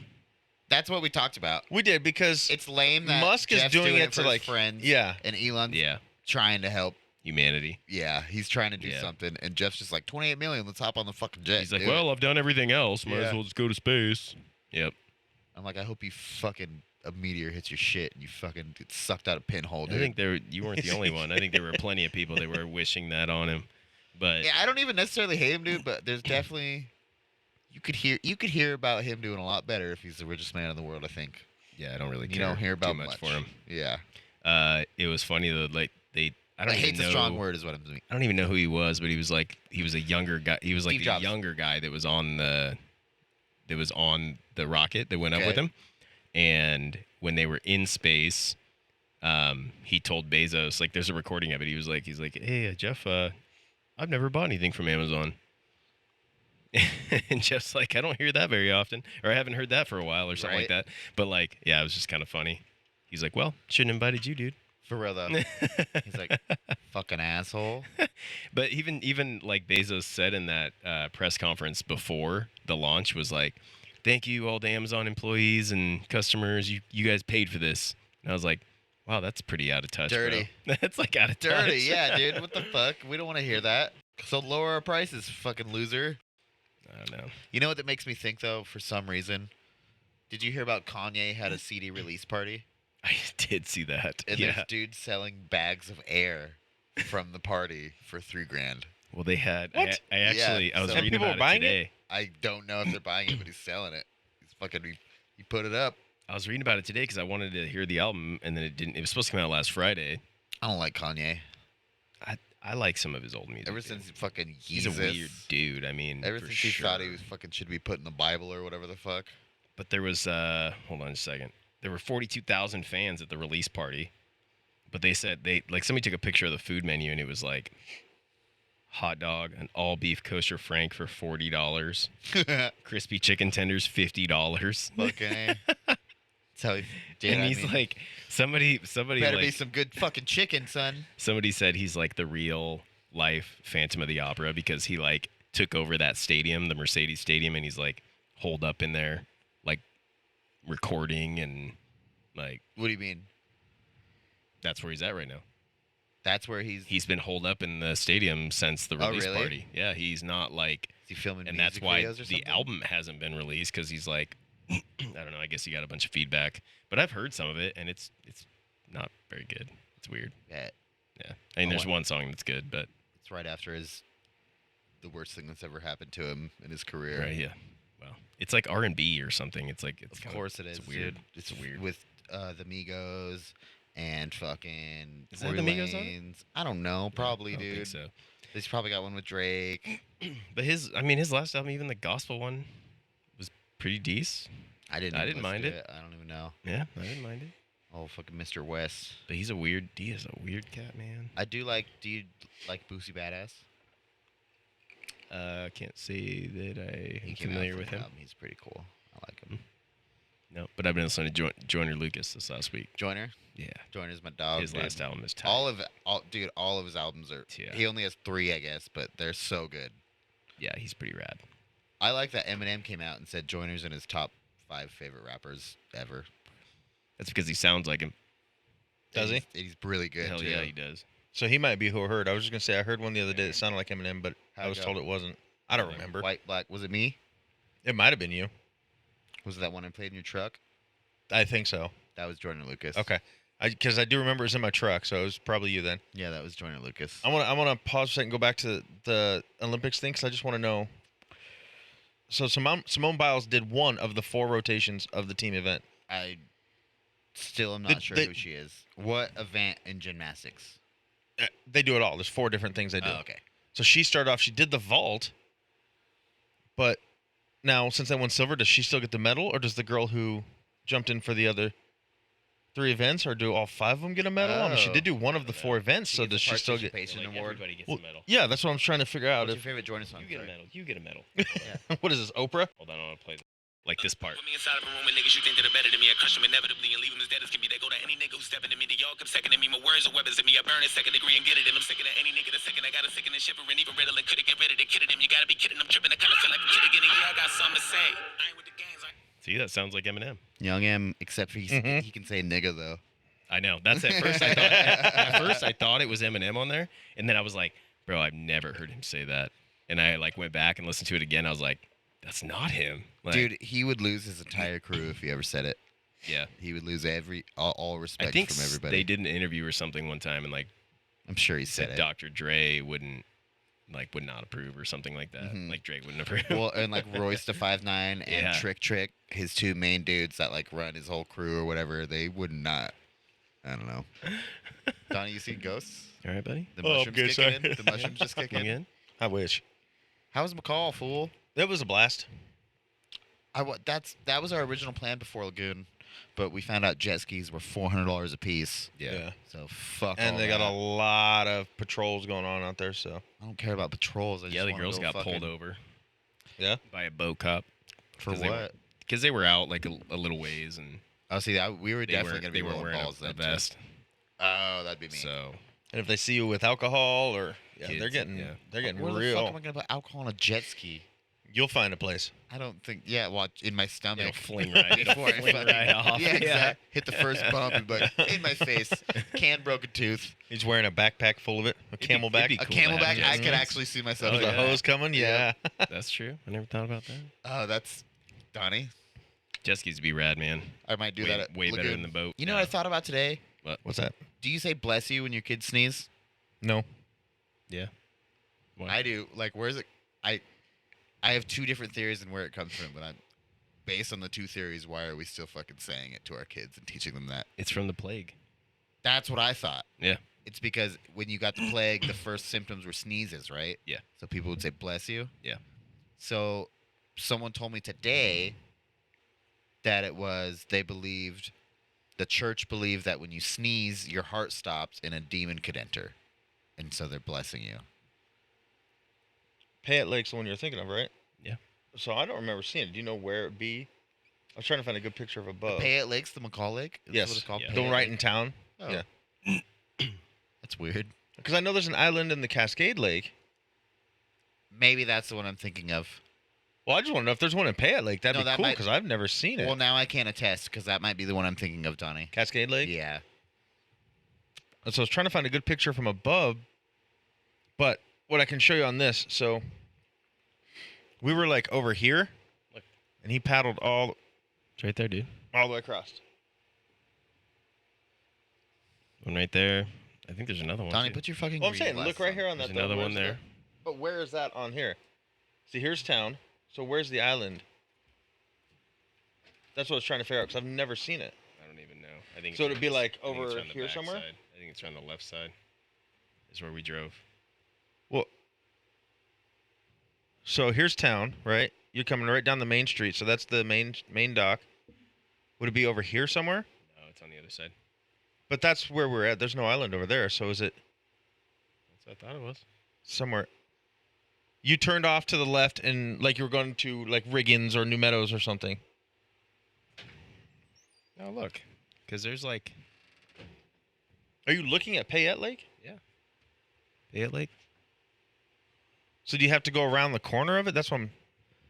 That's what we talked about. We did because It's lame that Musk is Jeff's doing it for to his like friends. Yeah. And Elon's Yeah, trying to help. humanity. Yeah, he's trying to do Yeah. something, and Jeff's just like 28 million. Let's hop on the fucking jet. He's like, do it." well, I've done everything else. Might Yeah. as well just go to space. Yep. I'm like, I hope you fucking a meteor hits your shit and you fucking get sucked out a pinhole, I dude. think you weren't the only one. I think there were plenty of people that were wishing that on him. But Yeah, I don't even necessarily hate him, dude, but there's definitely you could hear about him doing a lot better if he's the richest man in the world. I think yeah, I don't really you care don't hear about too much for him. Yeah, It was funny though. Like I don't even hate's know. a strong word, is what I'm doing. I don't even know who he was, but he was a younger guy. He was like Steve the Jobs. younger guy that was on the rocket that went up Okay. with him. And when they were in space, he told Bezos, like there's a recording of it. He's like, hey Jeff, I've never bought anything from Amazon. And Jeff's like, I don't hear that very often, or I haven't heard that for a while, or something like Right. that. But like, yeah, it was just kind of funny. He's like, well, shouldn't have invited you, dude. For real though, he's like fucking asshole. But even like Bezos said in that press conference before the launch was like, thank you all the Amazon employees and customers. You guys paid for this. And I was like, wow, that's pretty out of touch. bro." Dirty. That's like out of touch. Dirty, yeah, dude. What the fuck? We don't want to hear that. So lower our prices, fucking loser. I don't know. You know what that makes me think though? For some reason, did you hear about Kanye had a CD release party? I did see that. And Yeah. there's dudes selling bags of air from the party for $3,000. Well, they had. What? I actually, Yeah, I was so- reading people about were buying it today. I don't know if they're buying it, but he's selling it. He's fucking. He put it up. I was reading about it today because I wanted to hear the album, and then it didn't. It was supposed to come out last Friday. I don't like Kanye. I like some of his old music. Ever dude. since fucking He's a Yeezus. weird dude. I mean, Ever for since he sure. thought he was fucking should be put in the Bible or whatever the fuck. But there was hold on a second. There were 42,000 fans at the release party. But they said somebody took a picture of the food menu and it was like hot dog, an all beef kosher frank for $40, crispy chicken tenders $50. Fucking A. That's how he did. And he's like somebody better be like some good fucking chicken, son. somebody said he's like the real life Phantom of the Opera because he like took over that stadium, the Mercedes Stadium, and he's like holed up in there like recording and like What do you mean? that's where he's at right now. That's where he's He's been holed up in the stadium since the Oh, release really? party. Yeah, he's not like, is he filming and that's music why videos or the something? album hasn't been released because he's like, I don't know. I guess he got a bunch of feedback, but I've heard some of it and it's not very good. It's weird. Yeah, Yeah, I mean, Oh, there's wow. one song that's good, but it's right after the worst thing that's ever happened to him in his career. right, yeah. Well, it's like R&B or something. It's like it's Of kinda- course it is. It's weird. Dude. It's weird. With the Migos and fucking Is that Tory the Migos on it? Lanez. I don't know. Probably, I don't dude. think so. He's probably got one with Drake. But his last album, even the gospel one, was pretty decent. I didn't didn't listen mind to it. I don't even know. Yeah, I didn't mind it. Oh, fucking Mr. West. But he is a weird cat, man. I do like. Do you like Boosie Badass? Can't say that I He am came out familiar for with an him. album. He's pretty cool. I like him. No, but I've been listening to Joyner Lucas this last week. Joyner. Yeah, Joyner's my dog. his dude. last album is tight. All of his albums are. Yeah. He only has 3, I guess, but they're so good. Yeah, he's pretty rad. I like that Eminem came out and said Joyner's in his top 5 favorite rappers ever. That's because he sounds like him. Does he? He's really good. Hell too. yeah, he does. So he might be who I heard. I was just gonna say I heard one the other day that sounded like Eminem, but I How'd it was go? told it wasn't. I don't remember. White, black. Was it me? It might have been you. Was it that one I played in your truck? I think so. That was Joyner Lucas. Okay. Because I do remember it was in my truck, so it was probably you then. Yeah, that was Joyner Lucas. I want to pause for a second and go back to the Olympics thing because I just want to know. So Simone Biles did one of the 4 rotations of the team event. I still am not Did sure they- who she is. What event in gymnastics? They do it all. There's 4 different things they do. Oh, okay. So she started off. She did the vault, but now since they won silver, does she still get the medal, or does the girl who jumped in for the other 3 events, or do all 5 of them get a medal? I mean, she Oh. did do one of the 4 events, so does she still get? Participation award? Everybody gets Well, a medal. Yeah, that's what I'm trying to figure out. What's your favorite Joyner song? You get a Sorry. medal. You get a medal. What is this, Oprah? Hold on, I want to play like this part. Put me inside of a room with niggas you think that are better than me. I crush them inevitably and leave them as dead as can be. They go to any nigga who's stepping to me. They all come second to me. My words are weapons to me. I burn a second degree and get it. And I'm sicker than any nigga the second I got a second and shivering. Even riddling couldn't get rid of the kid of them. You gotta be kidding. I'm tripping. I kinda feel like a kid again. And yeah, I got something to say. I ain't with the gangs. See, that sounds like Eminem. Young M, except for Mhm. he can say nigga though. I know. That's at first I thought. At first I thought it was Eminem on there, and then I was like, bro, I've never heard him say that. And I like went back and listened to it again. I was like, that's not him. Like, Dude, he would lose his entire crew if he ever said it. yeah. He would lose all I respect think from everybody. they did an interview or something one time, and like I'm sure he said said it. Dr. Dre would not approve or something like that. Mhm. Like Dre wouldn't approve. Well, and like Royce the 5'9" and Yeah. Trick, his 2 main dudes that like run his whole crew or whatever, they would not. I don't know. Donnie, you seen Ghosts? All right, buddy. The Oh, I'm mushrooms good, kicking sorry. in. The mushrooms just kicking in. Again? I wish. How's McCall, fool? That was a blast. That was our original plan before Lagoon, but we found out jet skis were $400 a piece. Yeah. So fuck. And all they got that. a lot of patrols going on out there, so. I don't care about patrols. I just Yeah, the wanna girls go got fucking- pulled over Yeah? by a boat cop For 'cause they were- what? because they were out like a little ways and Oh, see, we were they definitely weren't, gonna they be weren't rolling wearing balls a then. too. vest. Oh, that'd be me. So And if they see you with alcohol or. Yeah, Kids, they're getting yeah. Where the real. fuck am I gonna put alcohol on a jet ski? You'll find a place. I don't think. Yeah, well, in my stomach. it'll fling right, Before I fling fucking- right off. Yeah, exactly. Hit the first bump and be like in my face. Can broken tooth. He's wearing a backpack full of it. A be- camelback. it'd be A cool to have camelback. jet I could skis. actually see myself. Oh, With doing the yeah. hose coming? Yeah. That's true. I never thought about that. that. Oh, that's Donnie. Jet skis would be rad, man. I might do way that. At way better Lagoon. than the boat. You know what I thought about today? What's that? Do you say "bless you" when your kids sneeze? No. Yeah. Why? I do. Like, where's it? I have 2 different theories and where it comes from, but based on the two theories, why are we still fucking saying it to our kids and teaching them that? It's from the plague. That's what I thought. Yeah. It's because when you got the plague, the first symptoms were sneezes, right? Yeah. So people would say, bless you. Yeah. So someone told me today that they believed, the church believed that when you sneeze, your heart stops and a demon could enter. And so they're blessing you. Payette Lake's the one you're thinking of, right? Yeah. So I don't remember seeing it. Do you know where it'd be? I was trying to find a good picture of above. Payette Lake's the McCall Lake? Is Yes. What it's called? Yeah. The Payette right Lake? in town. Oh. Yeah. That's weird. Because I know there's an island in the Cascade Lake. Maybe that's the one I'm thinking of. Well, I just want to know if there's one in Payette Lake. That'd No, be that cool might- because I've never seen it. Well, now I can't attest because that might be the one I'm thinking of, Donnie. Cascade Lake? Yeah. So I was trying to find a good picture from above, but what I can show you on this, so we were like over here, and he paddled all It's right there, dude. the way across. One right there. I think there's another one. Donnie, too. put your fucking Well, I'm reading saying, look glasses right on. here on There's that. another though. one Where's there. But where is that on here? See, here's town. So where's the island? That's what I was trying to figure out because I've never seen it. I don't even know. I think. So it's it'd be on like I think it's over on the here back somewhere? side. I think it's on the left side. Is where we drove. Well, so here's town, right? You're coming right down the main street, so that's the main dock. Would it be over here somewhere? No, it's on the other side. But that's where we're at. There's no island over there, so is it That's what I thought it was. somewhere? You turned off to the left and like you were going to like Riggins or New Meadows or something. Oh, look. Because there's like Are you looking at Payette Lake? Payette Lake. So do you have to go around the corner of it? That's what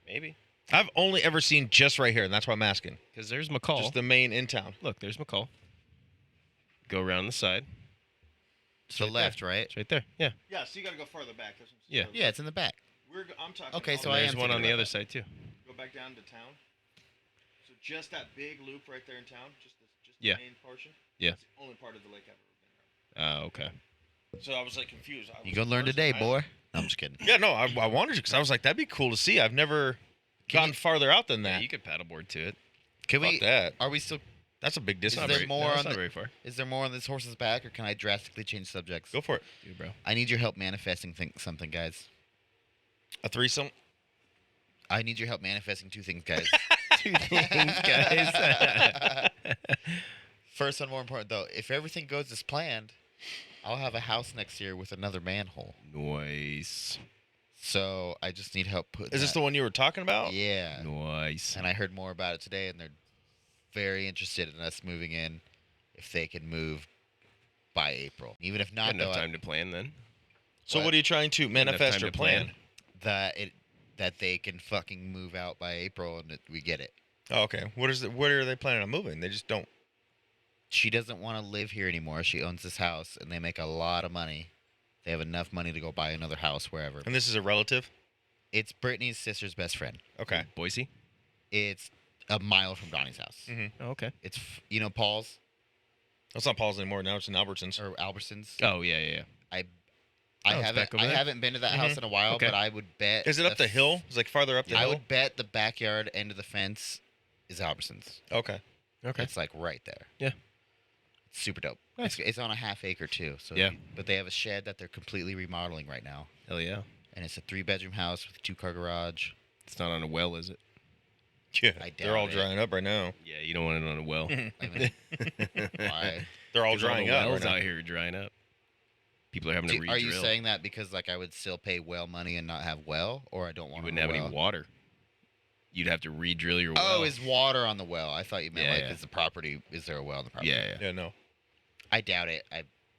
Maybe. I've only ever seen just right here, and that's why I'm asking. Because there's McCall. Just the main in town. Look, there's McCall. Go around the side. To the left, right? It's right there. Yeah. Yeah, so you got to go farther back. Yeah. Yeah, it's in the back. I'm talking. Okay, so And I there's am one thinking on the about other that. side too. go back down to town. So just that big loop right there in town, just Yeah. the main portion. Yeah. It's the only part of the lake I've ever been Okay. around. So I was like confused. You gonna learn today, boy. No, I'm just kidding. Yeah, no, I wanted to because I was like, that'd be cool to see. I've never gone farther out than Yeah, that. you could paddleboard to it. Can Fuck we? that. Are we still? That's a big Is distance. there very, more no, it's on not the- very far. Is there more on this horse's back, or can I drastically change subjects? Go for it. Dude, bro. I need your help manifesting something, guys. A threesome. I need your help manifesting two things, guys. Two things, guys. First and more important, though, if everything goes as planned, I'll have a house next year with another manhole. Nice. So I just need help putting. Is this the one you were talking about? Yeah. Nice. And I heard more about it today, and they're very interested in us moving in if they can move by April. Even if not, Got enough though, time to plan then. So what are you trying to Enough manifest time or to plan? that they can fucking move out by April, and that we get it. Oh, okay. Where are they planning on moving? They just don't. She doesn't want to live here anymore. She owns this house, and they make a lot of money. They have enough money to go buy another house wherever. And this is a relative. It's Brittany's sister's best friend. Okay. Boise. It's a mile from Donnie's house. Mhm. Oh, okay. It's Paul's That's not Paul's anymore. Now it's in Albertsons. or Albertsons. Oh yeah, yeah, yeah. I it's haven't back over there? haven't been to that house in a while, Okay. but I would bet. Is it up the hill? It's like farther up the I hill. would bet the backyard end of the fence is Albertsons. Okay. Okay. It's like right there. Yeah. It's super dope. Nice. It's on a half acre too. So Yeah. But they have a shed that they're completely remodeling right now, Hell yeah. and it's a 3-bedroom house with a 2-car garage. It's not on a well, is it? Yeah. I They're all doubt it. drying up right now. Yeah, you don't want it on a well. I mean, why? They're all 'Cause drying the up. wells Right now. out here are drying up. People are having to re-drill. Are you saying that because like I would still pay well money and not have well, or I don't want? You wouldn't have any water? You'd have to re-drill your well. Oh, is water on the well? I thought you meant Yeah, like yeah. is the property? Is there a well on the property? Yeah, yeah. Yeah, no. I doubt it.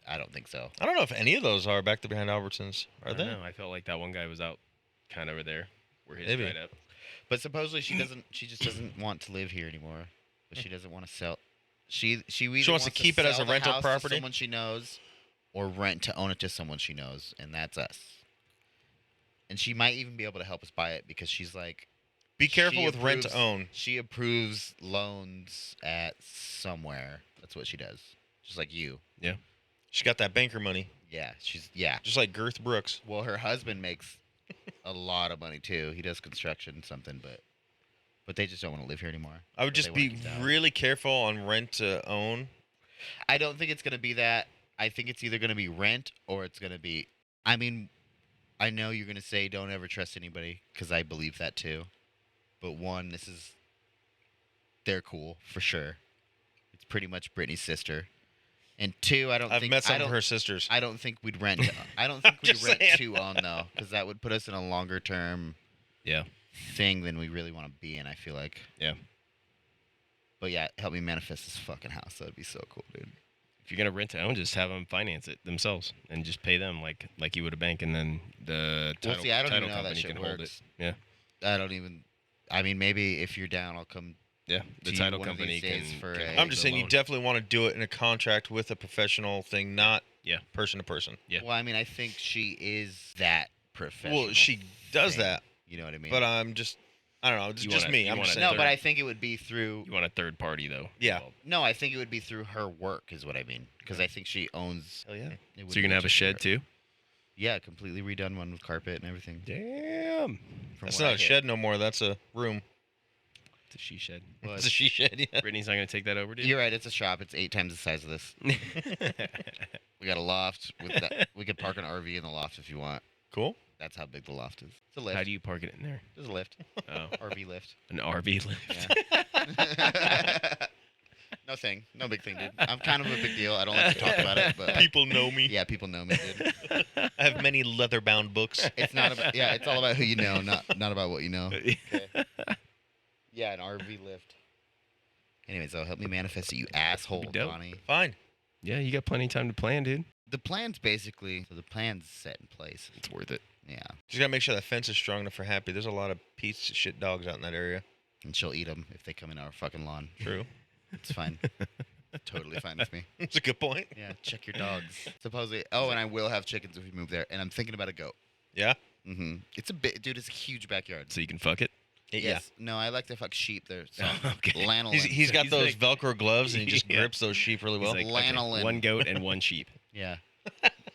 I don't think so. I don't know if any of those are back to behind Albertsons. Are I they? don't know. I felt like that one guy was out kind of over there where his Maybe. dried up. But supposedly she doesn't. She just doesn't want to live here anymore. But she doesn't want to sell. She either wants to keep it as sell a the rental house to property? someone she knows, or rent to own it to someone she knows, and that's us. And she might even be able to help us buy it because she's like. Be careful she with rent to approves- own. She approves loans at somewhere. That's what she does. Just like you. She got that banker money, Yeah. Yeah. just like Girth Brooks. Well, her husband makes a lot of money too. He does construction something, but but they just don't want to live here anymore. I would But they just wanna be keep the house. really careful on rent to own. I don't think it's gonna be that. I think it's either gonna be rent or it's gonna be. I mean, I know you're gonna say don't ever trust anybody because I believe that too. But one, they're cool for sure. It's pretty much Brittany's sister. And two, I've met some of her sisters. I don't think we'd rent. I don't think we'd just rent saying. to own though, because that would put us in a longer term Yeah. thing than we really want to be in. I feel like. Yeah. But yeah, help me manifest this fucking house. That would be so cool, dude. If you're gonna rent to own, just have them finance it themselves and just pay them like you would a bank, and then the Well, title, see, I don't title even know how that company shit can hold it. works. Yeah. I don't even. I mean, maybe if you're down, I'll come. Yeah. The to you title one of company these days can. for can a- hold I'm just the saying you loan. definitely want to do it in a contract with a professional thing, not Yeah. person to person. Yeah. Well, I mean, I think she is that professional. Well, she does thing. that, You know what I mean? but I'm just, I don't know. It's You just wanna- me. you I'm wanna just no, saying. but I think it would be through. You want a third party though. Yeah. involved. No, I think it would be through her work, is what I mean. Because I think she owns. Hell yeah. it So would you're be gonna have a just shed her. too? Yeah, completely redone one with carpet and everything. Damn. From That's what I not a hear. shed no more. That's a room. It's a she shed. Well, It's a she shed. Yeah. Brittany's not gonna take that over, dude. You're right. It's a shop. It's 8 times the size of this. We got a loft with that. We could park an RV in the loft if you want. Cool. That's how big the loft is. It's a lift. How do you park it in there? There's a lift. Oh, RV lift. an RV lift. Yeah. No thing. No big thing, dude. I'm kind of a big deal. I don't like to talk about it, but People know me. yeah, people know me, dude. I have many leather-bound books. It's not about. Yeah, it's all about who you know, not about what you know. Okay. Yeah, an RV lift. Anyways, though, help me manifest it, you asshole, dope. Donnie. Fine. Yeah, you got plenty of time to plan, dude. The plan's basically so the plan's set in place. It's worth it. Yeah, Just gotta make sure that fence is strong enough for Happy. There's a lot of piece of shit dogs out in that area. and she'll eat them if they come in our fucking lawn. True. It's fine. Totally fine with me. That's a good point. Yeah, check your dogs. Supposedly. Oh, and I will have chickens if we move there. And I'm thinking about a goat. Yeah. Mm-hmm. It's a bit, dude. It's a huge backyard. So you can fuck it. Yeah. Yes. No, I like to fuck sheep. They're soft. Okay. Lanolin. He's got He's those like- Velcro gloves and he just Yeah. grips those sheep really well. He's like, okay, Lanolin. one goat and one sheep. Yeah.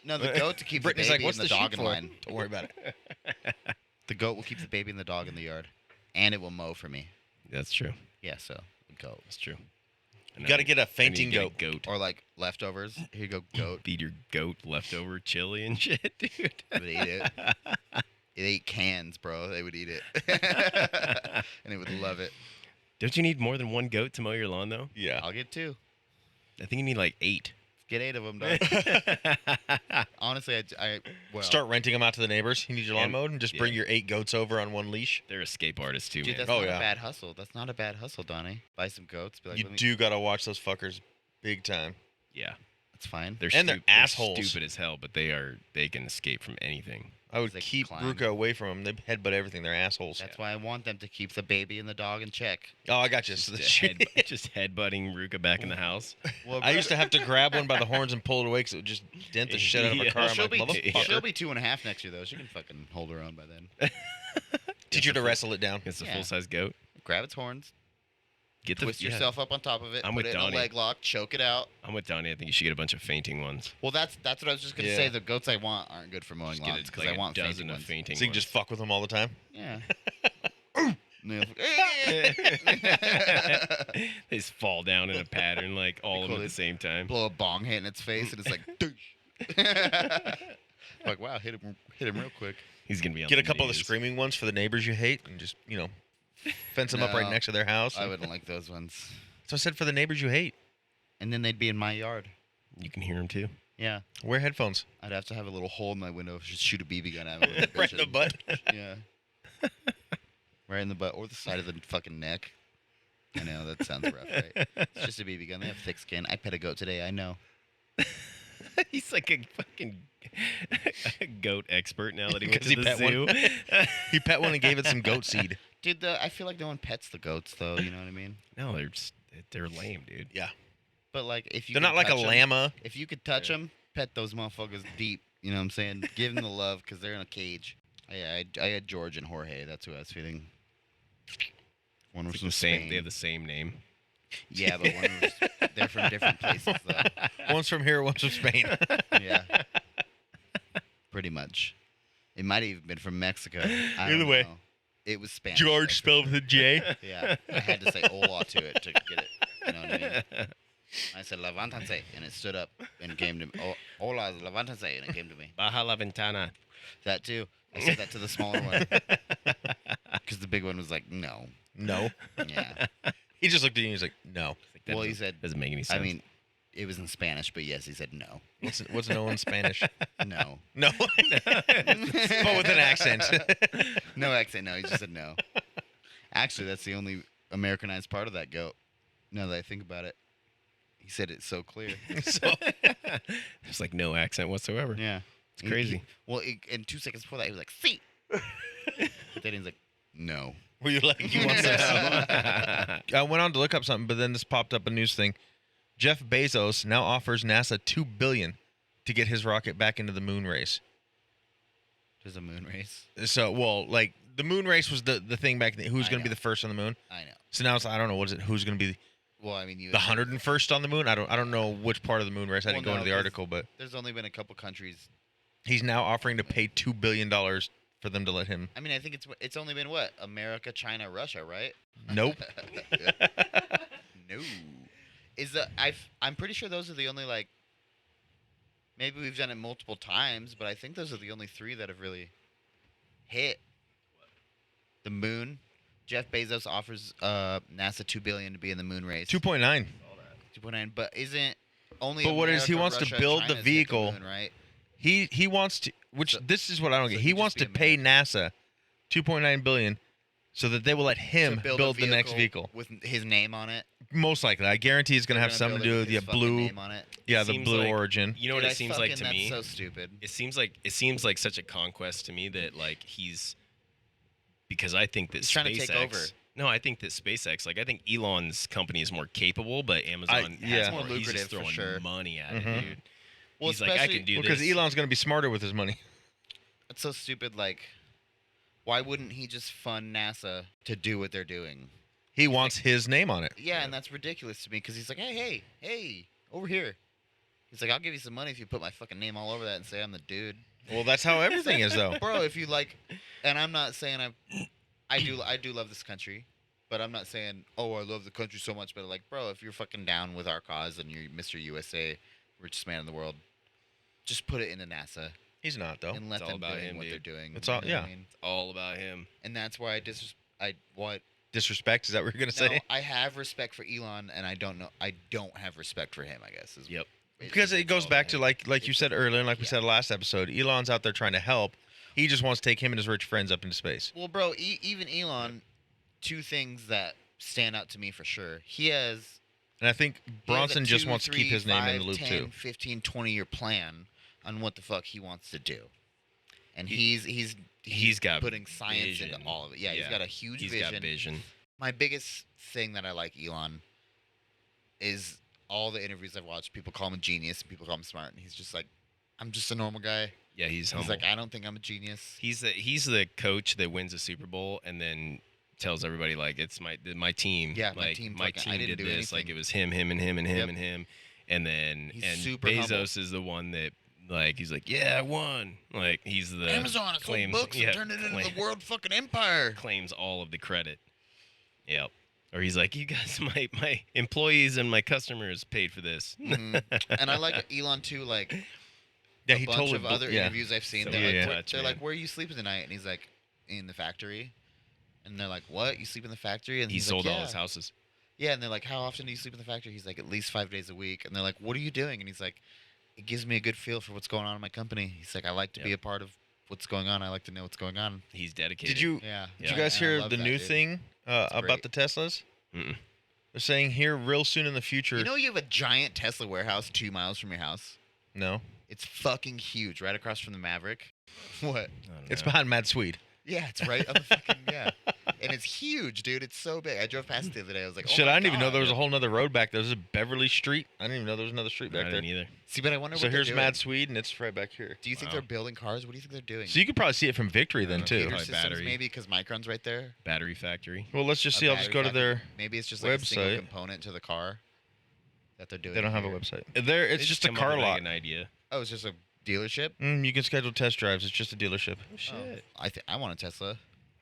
No, the goat to keep the Brittany's baby like, what's and the the dog sheep in for? line. Don't worry about it. The goat will keep the baby and the dog in the yard, and it will mow for me. That's true. Yeah, so the goat. That's true. You gotta get a fainting goat. goat. Goat. Or like leftovers. Here you go, goat. Feed your goat leftover chili and shit, dude. They would eat it. It ate cans, bro. They would eat it, and it would love it. Don't you need more than one goat to mow your lawn, though? Yeah. I'll get 2. I think you need like 8. Get 8 of them, dog. Honestly, well, Start renting them out to the neighbors. You need your lawn And- mowed and just yeah. bring your 8 goats over on one leash. They're escape artists too, dude, man. that's Oh, not yeah. a bad hustle. That's not a bad hustle, Donnie. Buy some goats. Be like, You let me, do gotta watch those fuckers big time. Yeah, That's fine. they're And they're they're assholes. stupid as hell, but they can escape from anything. I would They can keep climb. Ruka away from them. They headbutt everything. They're assholes. That's why I want them to keep the baby and the dog in check. Oh, I got you. So the Just headbutting Ruka back in the house. Well, I used to have to grab one by the horns and pull it away because it would just dent the shit out of her Yeah. car. I'm she'll like, be motherfucker. she'll be 2.5 next year though. She can fucking hold her own by then. Teach her to wrestle it down. Against a Yeah. full size goat. Grab its horns, Get twist yeah. yourself up on top of it, I'm put with it in Donnie. a leg lock, choke it out. I'm with Donnie. I think you should get a bunch of fainting ones. Well, that's what I was just gonna Yeah. say. The goats I want aren't good for mowing Just get lawns because like I want a fainting dozen of ones. fainting So you can ones. just fuck with them all the time. Yeah. And They just fall down in a pattern, like all of them cool, at the dude. same time. blow a bong hit in its face, and it's like, douche. Like, wow, hit him real quick. He's gonna be on Get a the couple of the news. screaming ones for the neighbors you hate and just, fence them up right No, next to their house. I wouldn't like those ones. So I said for the neighbors you hate. And then they'd be in my yard. You can hear him too. Yeah. Wear headphones. I'd have to have a little hole in my window. Just shoot a BB gun at it. Right in the butt. Yeah. Right in the butt or the side of the fucking neck. I know that sounds rough, right? It's just a BB gun. They have thick skin. I pet a goat today. I know. He's like a fucking goat expert now that he went 'Cause to he the pet one. zoo. He pet one and gave it some goat seed. Dude, I feel like no one pets the goats though. You know what I mean? No, they're lame, dude. Yeah. But like, if you They're could not like a touch 'em- llama. If you could touch them, pet those motherfuckers deep. You know what I'm saying? Give them the love because they're in a cage. I had George and Jorge. That's who I was feeding. One was It's from the same. Spain. They have the same name. Yeah, but one was, they're from different places though. One's from here, one's from Spain. Yeah. Pretty much. It might have even been from Mexico. I Either don't way. know. It was Spanish. George that's for spelled sure. with a J. Yeah, I had to say hola to it to get it. You know what I mean? I said levántense, and it stood up and came to me. Oh, hola, levántense, and it came to me. Baja la ventana. That too. I said that to the smaller one because the big one was like, no. No. Yeah. He just looked at you and he's like, no. That Well, he doesn't- said. doesn't make any sense. I mean, it was in Spanish, but yes, he said no. What's no in Spanish? No. No. But with an accent. No accent. No, he just said no. Actually, that's the only Americanized part of that goat. Now that I think about it, he said it so clear. So, there's like no accent whatsoever. Yeah. It's crazy. And 2 seconds before that, he was like, "See." But then he's like, "No." were you like, he wants that? I went on to look up something, but then this popped up a news thing. Jeff Bezos now offers NASA $2 billion to get his rocket back into the moon race. There's a moon race. So, well, like the moon race was the thing back then. Who's I going to be know. the first on the moon? I know. So now it's, I don't know, what is it? Who's going to be Well, I mean, you. the 101st on the moon? I don't know which part of the moon race. I didn't Well, go no, into the 'cause- article, but There's only been a couple countries. he's now offering to pay $2 billion for them to let him. I mean, I think it's only been what? America, China, Russia, right? Nope. No. I'm pretty sure those are the only like. Maybe we've done it multiple times, but I think those are the only 3 that have really hit. The moon. Jeff Bezos offers NASA $2 billion to be in the moon race. 2.9. 2.9, but isn't only. But what is he America, wants to Russia, build the China's hit the vehicle. moon, right? He wants to, which So- this is what I don't so get. he He just wants be to pay American. NASA 2.9 billion so that they will let him To build a the next vehicle. with his name on it. Most likely, I guarantee it's gonna They're have something to build do it with his fucking blue. name on it. Yeah, the Seems blue like- origin. You know what Dude, it seems like to that's me? so stupid. It seems like such a conquest to me that like he's because I think that He's trying to take SpaceX. over. No, I think that SpaceX. Like I think Elon's company is more capable, but Amazon yeah. has More He's lucrative, just for throwing sure. money at Mhm. it, dude. Well, He's like, I especially- can do Because this. Elon's gonna be smarter with his money. It's so stupid. Like, why wouldn't he just fund NASA to do what they're doing? He wants his name on it. Yeah, and that's ridiculous to me because he's like, hey, over here. He's like, I'll give you some money if you put my fucking name all over that and say I'm the dude. Well, that's how everything is, though. Bro, if you like, and I'm not saying I do love this country, but I'm not saying, oh, I love the country so much. But like, bro, if you're fucking down with our cause and you're Mr. USA, richest man in the world, just put it into NASA He's not though. and let It's all them about do him, what dude. they're doing. It's you all- know what I yeah. mean? It's all about him. And that's why what Disrespect? Is that what you're gonna no, say? I have respect for Elon, and I don't have respect for him. I guess is Yep. Because it goes all back about to him. like you said earlier, and like we said last episode. Elon's out there trying to help. He just wants to take him and his rich friends up into space. Well, bro, even Elon, 2 things that stand out to me for sure. He has And I think he has a Bronson just 2, wants to keep 3, his name in 5, the loop 10, too. 15, 20-year plan on what the fuck he wants to do. And he's got putting science vision. into all of it. Yeah, he's got a huge He's vision. got vision. My biggest thing that I like Elon is all the interviews I've watched. People call him a genius, and people call him smart, and he's just like, I'm just a normal guy. Yeah, he's He's humble. like, I don't think I'm a genius. He's the coach that wins a Super Bowl and then tells everybody like it's my team. Yeah, my like, team My fucking- I team didn't did do this. Like anything. it was him, and him, and him, Yep. and him. And then He's and super Bezos humble. is the one that like he's like, yeah, I won. Like he's the Amazon has sold claims- books yeah, and turned it into claim- the world fucking empire. claims all of the credit. Yep. Or he's like, you guys, my employees and my customers paid for this. Mhm. And I like Elon too. Like Yeah, a he bunch totally. of other yeah. interviews I've seen. So They're, yeah, like, yeah. "Where-" Touch, they're man. like, "Where are you sleeping tonight?" And he's like, "In the factory." And they're like, "What? You sleep in the factory?" And He he's sold like, all "Yeah." his houses. Yeah, and they're like, "How often do you sleep in the factory?" He's like, "At least 5 days a week." And they're like, "What are you doing?" And he's like, "It gives me a good feel for what's going on in my company." He's like, "I like to be Yep. a part of what's going on. I like to know what's going on." He's dedicated. Did you Yeah. did you Yeah. guys And I hear love the that, new dude. thing about great. the Teslas? Mm-mm. They're saying here real soon in the future. You know, you have a giant Tesla warehouse 2 miles from your house. No, It's fucking huge, right across from the Maverick. What? I don't it's know. behind Mad Swede. Yeah, it's right on the fucking and it's huge, dude. It's so big. I drove past it the other day. I was like, oh Shit, my I didn't even know God. there was a whole nother road back there. This is Beverly Street. I didn't even know there was another street I back there. didn't either. See, but I wonder So what they're here's doing. Mad Swede, and it's right back here. Do you think Wow. they're building cars? What do you think they're doing? So you could probably see it from Victory then know. too. Computer Probably systems, battery. maybe because Micron's right there. Battery factory. Well, let's just A see. I'll just battery go to factory. their. Maybe it's just like a single website. component to the car that they're doing. They don't have a here. website. There, it's They just a come up car with, like, lot. An idea. Oh, it's just a dealership. You can schedule test drives. It's just a dealership. Oh shit. I want a Tesla.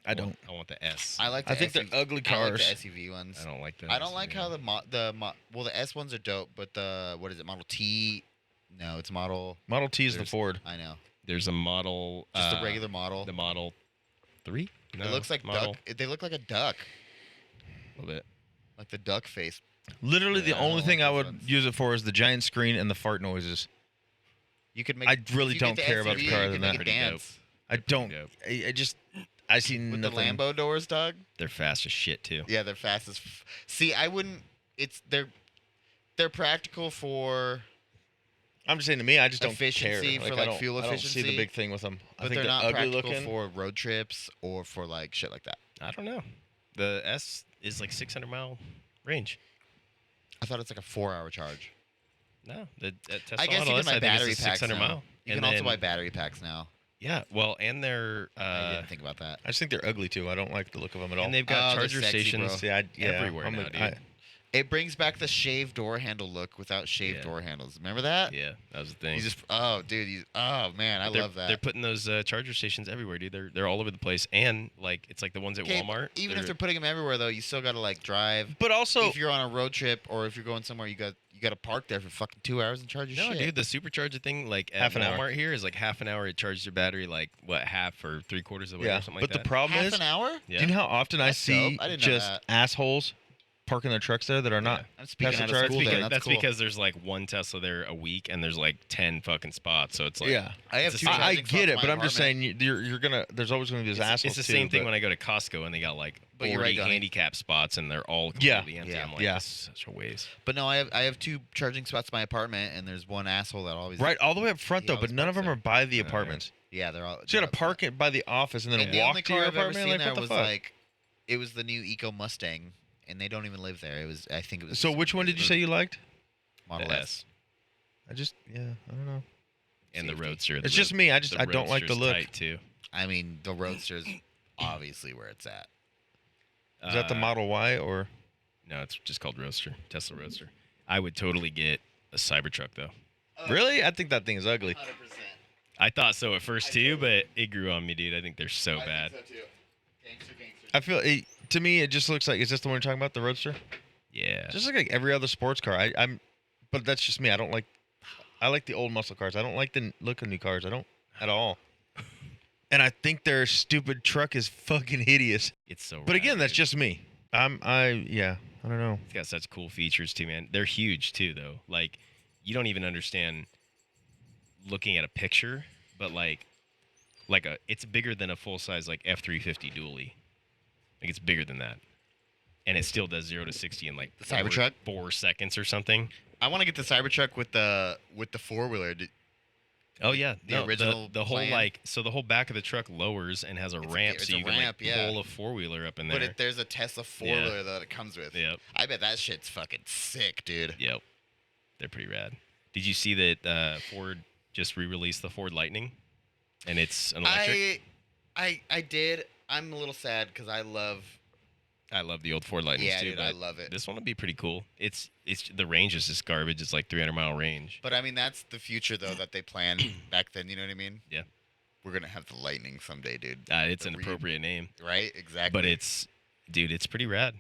I don't. I want the S. I like. I think they're ugly I like cars. the SUV ones. I don't like the. I don't like how the S ones are dope, but the what is it? Model T? No, it's model. Model T is the There's- Ford. I know. There's a model. Just a regular model. The Model 3. No, It looks like model, duck. They look like a duck, A little bit. like the duck face. Literally, the Yeah, I only don't thing like I those would ones. use it for is the giant screen and the fart noises. You could make. I if really you don't get the care about SUV, the car you other can than make that. it Pretty dance I don't. Dope. I just. I see with nothing. the Lambo doors, Doug. They're fast as shit too. Yeah, they're fast as. See, I wouldn't. They're practical for, I'm just saying to me, I just don't efficiency care. for, I like, don't- fuel I don't see the efficiency, big thing with them. I but think they're not ugly practical looking. for road trips or for like shit like that. I don't know. The S is like 600-mile range. I thought it's like a 4-hour charge. No, the Tesla I guess Model you S, can buy I think battery is a packs 600 now. mile. You And can also then- buy battery packs now. Yeah, well, and they're I didn't think about that. I just think they're ugly too. I don't like the look of them at all. and they've got Oh, they're charger sexy, stations bro. See, yeah, everywhere I'm now, like- dude. It brings back the shaved door handle look without shaved Yeah. door handles. Remember that? Yeah, that was the thing. You just oh dude, oh man, I They're- love that. They're putting those charger stations everywhere, dude. They're all over the place, and like it's like the ones at Okay, Walmart. even if they're putting them everywhere though, you still gotta like drive. But also, If you're on a road trip or if you're going somewhere, you got to park there for fucking 2 hours and charge your no, shit. dude, the supercharger thing, like at Half an Walmart hour. here, is like half an hour. It charges your battery like what, half or 3/4 of the way, yeah. or something But like the that. problem Half is, an hour? Yeah. do you know how often I That's see dope. I didn't know just that. assholes parking their trucks there that are not? I'm speaking Tesla out charge of school because- then. That's cool. because there's like one Tesla there a week, and there's like 10 fucking spots. So it's like Yeah. I have it's two the I same- charging get spots it, in but my I'm just apartment. saying you're gonna. There's always gonna be these assholes it's the too, same thing but- when I go to Costco and they got like But 40 you're right, Johnny. handicap spots and they're all Yeah. completely empty. Yeah. I'm like, Yeah. this is such a waste. But no, I have two charging spots in my apartment, and there's one asshole that always Right, all the way up front He though, but always none of parks them are there. by the Yeah. apartments. Yeah, they're all. So you gotta park it by the office and then And the walk only to your car I've ever apartment. seen Like there what the was fuck? like, it was the new Eco Mustang, and they don't even live there. It was, I think it was. So which one did you say you liked? Model The S? I don't know. And the Safety. Roadster. It's just me. I don't like the Roadster's look. tight, too. I mean, the Roadster's obviously where it's at. Is that the Model Y or? No, it's just called Roadster. Tesla Roadster. I would totally get a Cybertruck though. Really? I think that thing is ugly. 100%. I thought so at first too, but it grew on me, dude. I think they're so bad. so too. Gangster. I feel to me it just looks like. Is this the one you're talking about, the Roadster? Yeah. Just like every other sports car. But that's just me. I don't like. I like the old muscle cars. I don't like the look of new cars. I don't at all. And I think their stupid truck is fucking hideous. It's so. But rad, again, that's dude. just me. Yeah. I don't know. It's got such cool features too, man. They're huge too, though. Like, you don't even understand looking at a picture, but it's bigger than a full size like F350 dually. Like it's bigger than that, and it still does 0 to 60 in like The Cybertruck? 4 seconds or something. I want to get the Cybertruck with the 4-wheeler. Oh yeah, The original the whole plan? so the whole back of the truck lowers and has a ramp, it's so a you can ramp, like yeah. pull a 4-wheeler up in there. But there's a Tesla 4-wheeler that it comes with. Yep. I bet that shit's fucking sick, dude. Yep, they're pretty rad. Did you see that Ford just re-released the Ford Lightning, and it's an electric? I did. I'm a little sad because I love. I love the old Ford Lightnings Yeah, too. dude, but I love it. This one will be pretty cool. It's the range is just garbage. It's like 300-mile range. But I mean, that's the future though that they planned back then. You know what I mean? Yeah. We're gonna have the Lightning someday, dude. It's The an appropriate name, Right? Exactly. but it's pretty rad.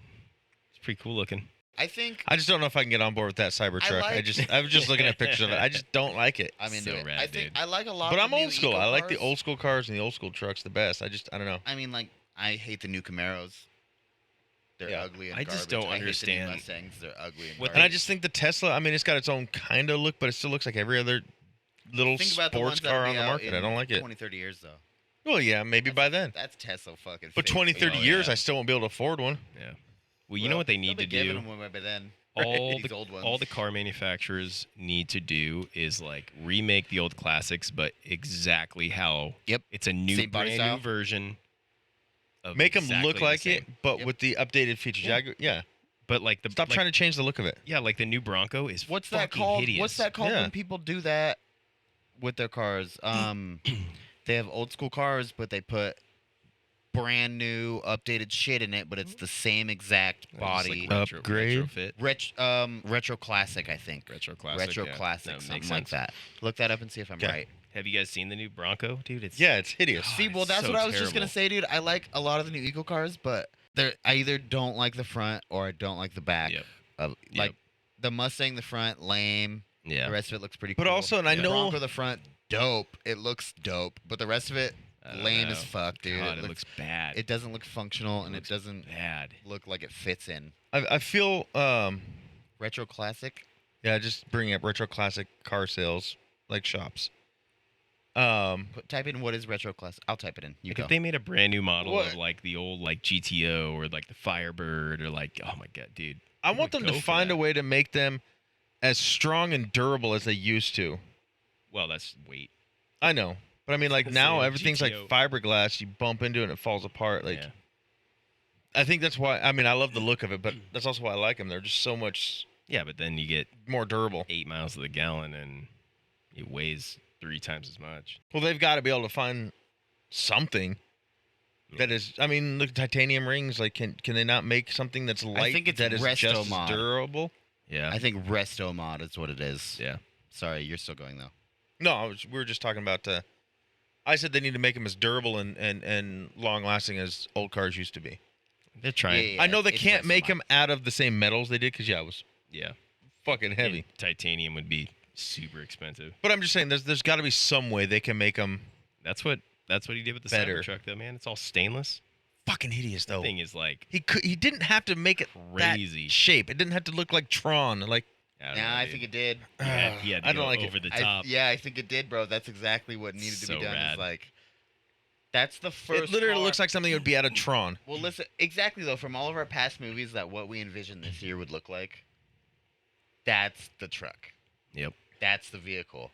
It's pretty cool looking. I think I just don't know if I can get on board with that Cybertruck. I was just looking at pictures of it. I just don't like it. I'm into So it. rad, I think dude. I like a lot. But of I'm the new old school. eco I like the cars. old school cars and the old school trucks the best. I don't know. I mean, like I hate the new Camaros. They're Yeah. ugly and I just garbage. don't I hate the understand- new Mustangs. They're ugly and What And I garbage. just think the Tesla, I mean, it's got its own kind of look, but it still looks like every other little Think about the sports ones that car will on be the out market. I in don't like it. 20, 30 years though. Well, yeah, maybe by then. That's Tesla fucking. But fake. 20, 30 Oh, years, yeah. I still won't be able to afford one. Yeah. Well, you know what they need they'll to be giving do? them one by then. All These the old ones. all the car manufacturers need to do is like remake the old classics, but exactly how. Yep. It's a new Same body brand style. new version. Of Make them exactly look the like same. it, but Yep. with the updated features. Yeah. Yeah. But like the Stop trying to change the look of it. Yeah, like the new Bronco is What's that fucking called? hideous. What's that called Yeah. when people do that with their cars? They have old school cars, but they put brand new updated shit in it, but it's the same exact Just body. like Upgrade? retrofit. Retro classic, I think. Retro classic. Retro yeah. classic, That something makes like sense. that. Look that up and see if I'm Okay. right. Have you guys seen the new Bronco, dude? It's Yeah, it's hideous. God, See, well, it's that's so what I was just gonna terrible. say, dude. I like a lot of the new eco cars, but I either don't like the front or I don't like the back. Yep. Like the Mustang, the front, lame. Yeah. The rest of it looks pretty But cool. also, and I The know Bronco, the front, dope. It looks dope, but the rest of it, I don't lame know. as fuck, dude. God, it looks bad. It doesn't look functional, and it looks doesn't bad. look like it fits in. I feel Retro classic. yeah, just bringing up retro classic car sales like shops. Type in what is retro classic. I'll type it in. You Like go. if they made a brand new model What? of like the old like GTO or like the Firebird or like, oh my god, dude. I would want them to go for find that. a way to make them as strong and durable as they used to. Well, that's weight. I know, but I mean, like Say now a everything's like GTO. fiberglass. You bump into it and it falls apart. Like, Yeah. I think that's why. I mean, I love the look of it, but that's also why I like them. They're just so much Yeah, but then you get more durable. 8 miles to the gallon and it weighs 3 times as much. Well, they've got to be able to find something that is. I mean, look, titanium rings. Like, can they not make something that's light think it's that is just as Restomod. durable? Yeah. I think Resto Mod is what it is. yeah. Sorry, you're still going though. No, we were just talking about. I said they need to make them as durable and long lasting as old cars used to be. They're trying. Yeah, I know they it's can't make Restomod. them out of the same metals they did because it was Yeah. fucking heavy. And titanium would be super expensive. But I'm just saying, there's got to be some way they can make them That's what he did with the Better. Cybertruck though, man. It's all stainless. fucking hideous though. Thing is like He didn't have to make it Crazy. that shape. It didn't have to look like Tron. Like I don't Yeah, know, I dude. think it did. He had to I don't go like it. over the I top. think it did, bro. That's exactly what needed to So be done. rad. Is like, that's the first. it literally car- looks like something that would be out of Tron. Well, listen, exactly though. From all of our past movies, that what we envisioned this year would look like. That's the truck. Yep. That's the vehicle.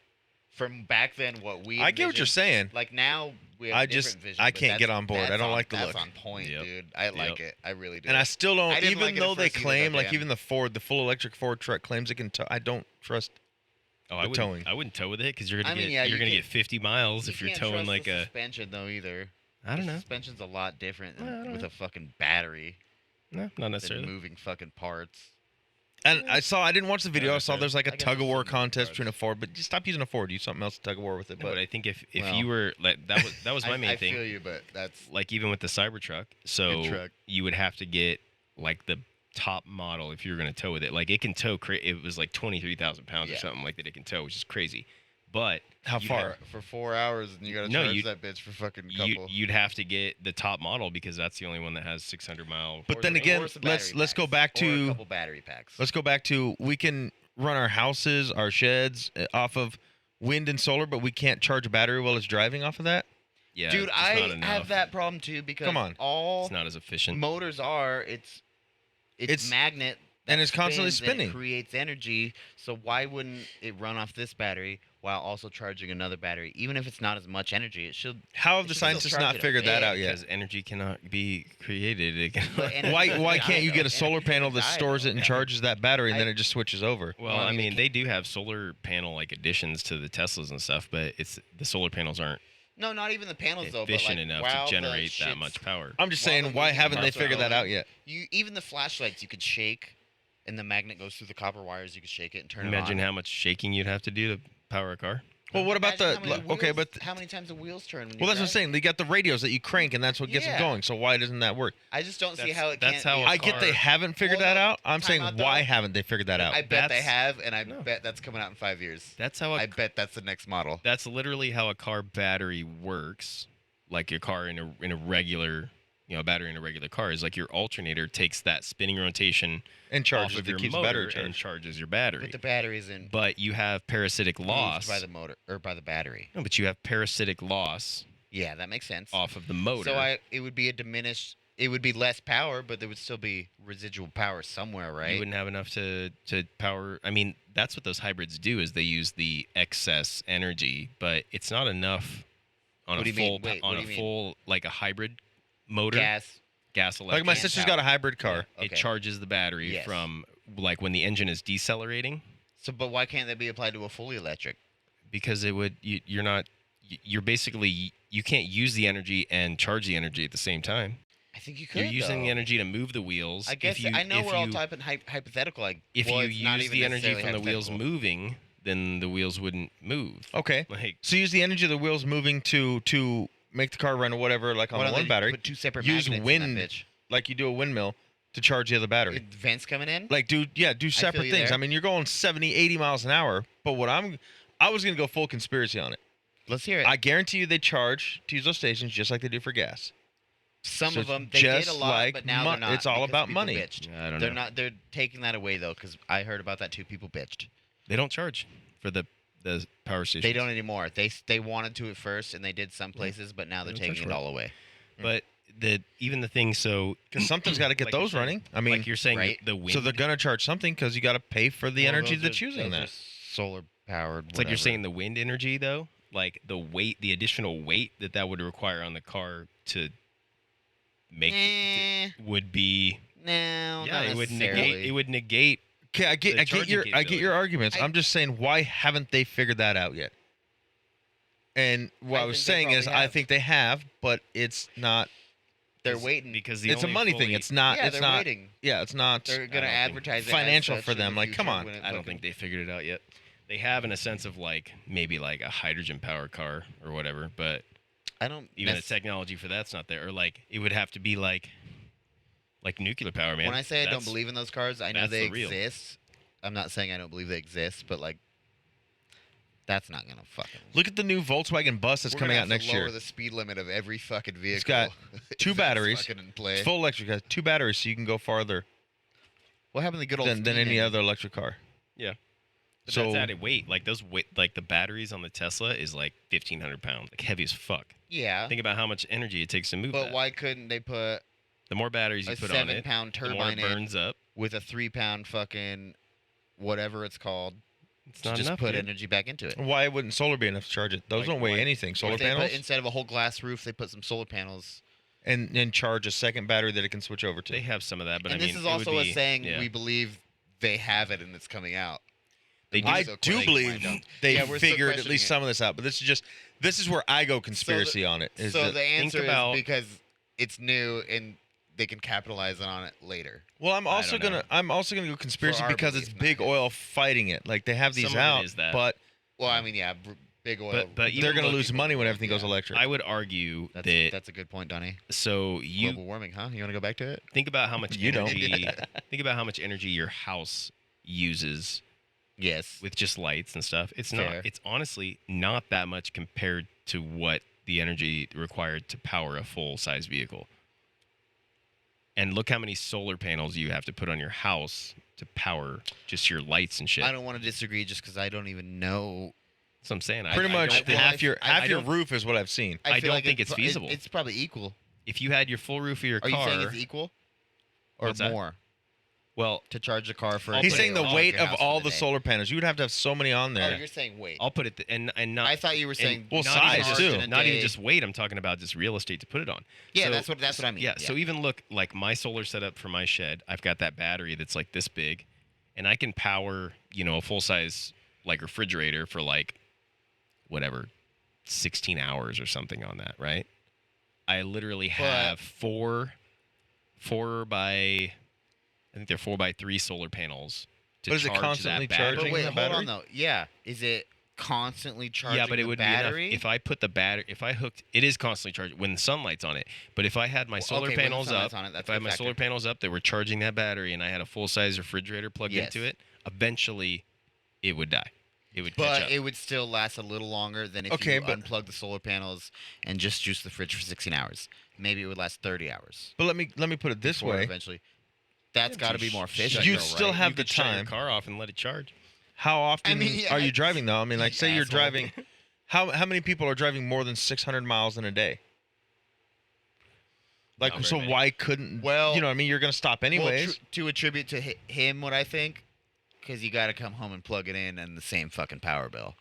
From back then, what we. I get what you're envisioned- saying. Like now, we have I a different just- vision, I but can't get that's- on board. I that's don't like the that's look. on point, Yep. dude. I like Yep. it. I really do. And I still don't, I didn't even like it though at they first either, claim, though, like Dan. even the full electric Ford truck claims it can tow. I don't trust. Oh, The towing. I wouldn't tow with it because you're gonna I mean, get yeah, you're you gonna can't- get 50 miles if You you're can't towing trust like the a. suspension though either. I don't The know. Suspension's a lot different I don't with know. a fucking battery No, not than necessarily. moving fucking parts. And I didn't watch the video. I saw there's like I a guess tug of it's war some contest cars. between a Ford, but just stop using a Ford. Use something else to tug of war with it. No, but But I think if Well, you were like that was my main I thing. feel you, but that's Like even with the Cybertruck, so Good truck. you would have to get like the top model if you were gonna tow with it. Like it can tow. It was like 23,000 pounds or Yeah. something like that. It can tow, which is crazy. But how you'd far? for 4 hours, and you gotta No, charge you- that bitch for fucking couple. you'd have to get the top model because that's the only one that has 600 mile. But Or then some- again, or some let's battery go packs, back or a to couple battery packs. let's go back to we can run our houses, our sheds off of wind and solar, but we can't charge a battery while it's driving off of that. Yeah, Dude, it's I not have enough. that problem too because Come on. all It's not as efficient. motors are it's It's- magnet and that it's constantly spins and it spinning. creates energy. So why wouldn't it run off this battery while also charging another battery? Even if it's not as much energy, it should. How have It the should still scientists charge not it a figured that bit, out yet? Because energy cannot be created. It can- But energy Why doesn't die, can't you get though. a solar Energy panel doesn't that die, stores though. it and charges that battery and then I- it just switches over? Well, I mean, they do have solar panel like additions to the Teslas and stuff, but it's the solar panels aren't No, not even the panels though. efficient but like, enough while to the generate that shit's- much power. I'm just while saying, the why moving haven't they parts are figured that going, out yet? You even the flashlights you could shake, and the magnet goes through the copper wires. You could shake it and turn Imagine it on. how much shaking you'd have to do to power a car. Well, what about Imagine how the many okay? wheels- But how many times the wheels turn? When well, you that's what I'm drive? saying. They got the radios that you crank, and that's what gets it Yeah. going. So why doesn't that work? I just don't see That's- how it that's can't how be a a I get they car- haven't figured Well, that no, out. I'm time saying, out, why though. haven't they figured that out? I bet they That's- have, and I No. bet that's coming out in 5 years. That's how I bet that's the next model. that's literally how a car battery works. Like your car in a regular, a battery in a regular car is like your alternator takes that spinning rotation And off charges of that your keeps the motor battery and charged. charges your battery. But the battery isn't But you have parasitic loss. by the motor or by the battery. No, but you have parasitic loss Yeah, that makes sense. off of the motor. So it would be a diminished. It would be less power, but there would still be residual power somewhere, right? You wouldn't have enough to power. I mean, that's what those hybrids do is they use the excess energy, but it's not enough on What a do you mean? full Wait, on what a do you mean? full like a hybrid motor, Gas. gas Like electric. my Can't sister's power. got a hybrid car. Okay. It charges the battery Yes. from like when the engine is decelerating So, but why can't that be applied to a fully electric? because it would you're not you're basically you can't use the energy and charge the energy at the same time. I think you could. You're using though. the energy to move the wheels. I guess I know we're all typing hypothetical. Like, If well, you it's not use even the energy necessarily from the wheels hypothetical. moving, then the wheels wouldn't move. Okay. Like, So use the energy of the wheels moving to make the car run or whatever, like on Why the don't one they battery. Put 2 separate Use magnets wind in that bitch. like you do a windmill to charge the other battery. Vents coming in. Like, do separate you things. there. I mean, you're going 70, 80 miles an hour, but I was going to go full conspiracy on it. Let's hear it. I guarantee you they charge to use those stations just like they do for gas. Some So of them they did just a lot, like but now mo- they're not. it's all because about people money. Bitched. I don't they're know. not. They're taking that away though, because I heard about that too. People bitched. they don't charge for the power station. They don't anymore. They wanted to at first, and they did some places, but now they're They don't taking charge it for it. all away. But even the thing, so Because something's got to get like you're those saying- running. I mean, like you're saying, right? the wind. so they're going to charge something because you got to pay for the Well, energy those that's are- using those are that. solar powered. It's like you're saying the wind energy though, like the weight, the additional weight that would require on the car to make would be No, yeah, not it would necessarily. negate. It would negate. Okay, I get the your charging I get your arguments. I- I'm just saying, why haven't they figured that out yet? And what I, I was think they saying is, probably I have. think they have, but it's not. They're waiting. because the It's a only money fully, thing. It's not. yeah, it's they're not. waiting. Yeah, it's not. They're gonna don't think- advertise it as financial such for in the them, like, come future on. when it I don't fucking- think they figured it out yet. They have in a sense of like maybe like a hydrogen powered car or whatever, but I don't even the technology for that's not there. Or like it would have to be like nuclear power, man. When I say I don't That's- believe in those cars, I know that's they the real. exist. I'm not saying I don't believe they exist, but like, that's not gonna fucking. Look at the new Volkswagen bus that's We're coming gonna out have to next lower year. the speed limit of every fucking vehicle. got if 2 that's batteries. fucking in play. It's full electric. It has 2 batteries, so you can go farther What happened to the good old than steam any engine? other electric car. But So that's added weight. Like those weight, like the batteries on the Tesla is like 1,500 pounds, like heavy as fuck. Yeah, Think about how much energy it takes to move but that. why couldn't they put The more batteries you a put on it, 7-pound the more turbine it in burns up. with a 3-pound fucking whatever it's called It's to not just enough. put dude. energy back into it? why wouldn't solar be enough to charge it? Those Like, don't weigh why- anything. Solar If they panels, put, instead of a whole glass roof, they put some solar panels. and charge a second battery that it can switch over to. They have some of that, but and I mean, this is it would also be, a saying yeah. we believe they have it and it's coming out. They do. I so do questioning why believe don't. they Yeah, we're still figured at questioning least it. some of this out, but this is where I go conspiracy on it. Is So that, the answer about- is because it's new and they can capitalize on it later. well, I'm also don't know. gonna go conspiracy our because it's belief, not big his. oil fighting it. Like they have these Some of it out, is that. but Well, I mean, yeah, big oil. But even they're gonna look- lose money when everything goes Yeah. electric. I would argue That's a good point, Donnie. so you Global warming, huh? You want to go back to it? think about how much You don't. energy. Think about how much energy your house uses Yes. with just lights and stuff. It's Fair. not. It's honestly not that much compared to what the energy required to power a full size vehicle. And look how many solar panels you have to put on your house to power just your lights and shit. I don't want to disagree just because I don't even know. That's what I'm saying. Pretty I much don't think- half your I your don't- roof is what I've seen. I feel don't like think it's feasible. It's probably equal. If you had your full roof of your Are you car, saying it's equal or What's that? more well, to charge a car for? I'll He's put saying it the on weight your of house all for the day. solar panels. You would have to have so many on Oh, there. you're saying weight. I'll put it and not. I thought you were saying well, not size, even just, too. in a Not even day. just weight. I'm talking about just real estate to put it on. Yeah, So- that's what I mean. Yeah, so even look like my solar setup for my shed, I've got that battery that's like this big, and I can power, a full size like refrigerator for like whatever 16 hours or something on that, right? I literally have four by I think they're 4x3 solar panels to But is it charge constantly that battery. But charging wait, the hold battery? on though. Yeah, is it constantly charging? Yeah, but it the would battery? be enough if I put the battery. If I hooked, it is constantly charged when the sunlight's on it. But if I had my solar okay, when the panels sunlight's up, on it, that's if I a had my factor. solar panels up, they were charging that battery, and I had a full size refrigerator plugged Yes. into it. Eventually, it would die. It would catch But up. it would still last a little longer than if Okay, you but- unplug the solar panels and just juice the fridge for 16 hours. Maybe it would last 30 hours. But let me put it this before way: eventually. That's got to be more efficient. You though, still right? have you the could shut your time. car off and let it charge. How often yeah, are you I- driving though? I mean, like, say you're Asshole. driving. How many people are driving more than 600 miles in a day? Like, Not so very many. why couldn't? Well- you know, what I mean, you're gonna stop anyways. Well, to attribute to him, what I think, because you got to come home and plug it in and the same fucking power bill.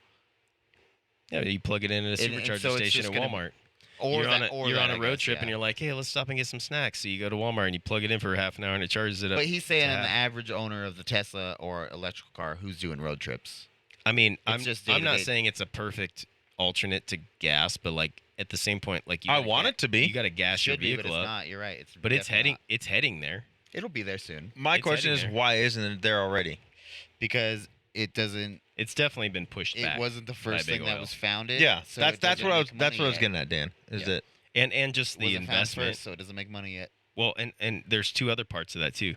Yeah, you plug it in at a And supercharger so it's station just at gonna- Walmart. Or you're that, on or you're that, on a I road guess, trip yeah. and you're like, hey, let's stop and get some snacks. So you go to Walmart and you plug it in for half an hour and it charges it up. But he's saying to an half. average owner of the Tesla or electrical car who's doing road trips. I mean, It's just I'm not day-to-day. saying it's a perfect alternate to gas, but like at the same point, like you I gotta want it to be. You got to gas your Should be, but vehicle it's up. not. You're right. But it's definitely heading. It's heading there. not. It'll be there soon My It's question heading is, there. why isn't it there already? because it doesn't. It's definitely been pushed It back. wasn't the by first Big thing that Oil. was founded. Yeah, so that's it that's doesn't what I was make that's what I money was yet. getting at, Dan. Is Yeah. that And just the Wasn't found investment. first, so it doesn't make money yet. Well, and there's two other parts of that too.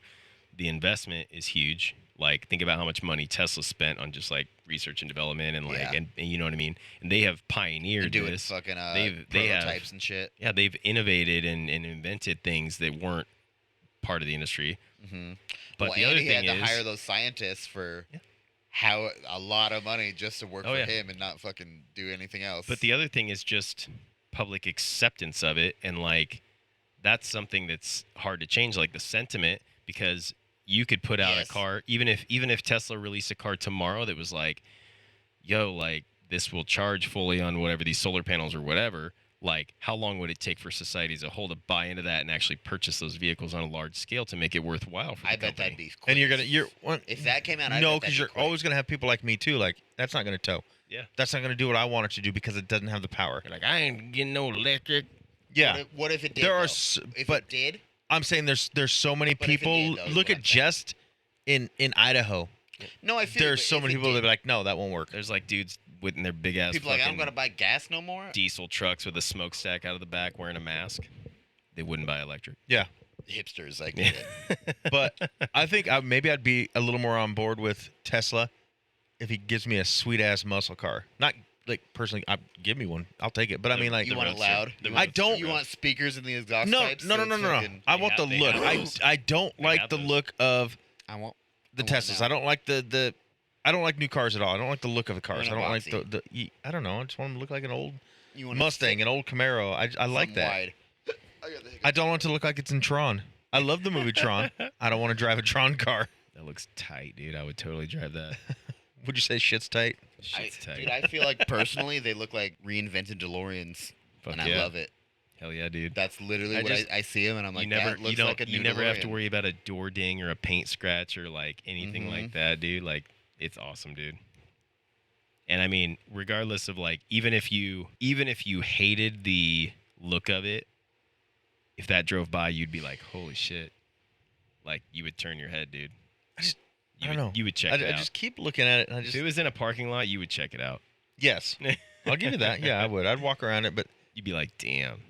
The investment is huge. Like think about how much money Tesla spent on just like research and development and like Yeah. and you know what I mean. And they have pioneered And doing this. fucking they have- prototypes and shit. Yeah, they've innovated and invented things that weren't part of the industry. Mm-hmm. But well, the other and he thing had to is, hire those scientists for Yeah. how a lot of money just to work Oh, for yeah. him and not fucking do anything else. but the other thing is just public acceptance of it, and like that's something that's hard to change, like the sentiment, because you could put out Yes. a car, even if Tesla released a car tomorrow that was like, yo, like this will charge fully on whatever these solar panels or whatever. Like, how long would it take for society as a whole to buy into that and actually purchase those vehicles on a large scale to make it worthwhile for the I bet company? that'd be. Quick. and you're If that came out, I no, bet because that'd you're be quick. always gonna have people like me too. Like that's not gonna tow. Yeah. That's not gonna do what I want it to do because it doesn't have the power. You're like, I ain't getting no electric. Yeah, What if it did? there are, though? If but it did, I'm saying there's so many But if it people. did, though, is Look what at I'm saying. just in Idaho. no, I feel. There's but so if many it people that did, be like, no, that won't work. There's like dudes with their big ass people like, I'm fucking gonna buy gas no more. diesel trucks with a smokestack out of the back wearing a mask. They wouldn't buy electric. Yeah, Hipsters, I get it. but I think maybe I'd be a little more on board with Tesla if he gives me a sweet ass muscle car. Not like personally, give me one, I'll take it. But I mean, like, You want it loud? The I Roadster. don't- You want speakers in the exhaust no, pipes? no, no, so no, it's no, no. fucking- I want the They look. have those. I don't They like have the those. look of I want the I want Teslas. now. I don't like the I don't like new cars at all. I don't like the look of the cars. I want a don't like boxy. the I don't know. I just want them to look like an old You want Mustang, an old Camaro. I like that. Wide. I got the hiccups. I don't want it to look like it's in Tron. I love the movie Tron. I don't want to drive a Tron car. That looks tight, dude. I would totally drive that. Would you say shit's tight? Shit's tight. Dude, I feel like personally they look like reinvented DeLoreans, Fuck and yeah. I love it. Hell yeah, dude. That's literally I what just- I see them, and I'm like, you never, that looks you don't, like a new you never have to DeLorean. worry about a door ding or a paint scratch or like anything like that, dude. Like, it's awesome, dude. And I mean, regardless of like, even if you hated the look of it, if that drove by, you'd be like, holy shit. Like, you would turn your head, dude. I don't know. You would check I it out. just keep looking at it, and I If just it was in a parking lot, you would check it out. yes, I'll give you that. Yeah, I would. I'd walk around it, but You'd be like, damn.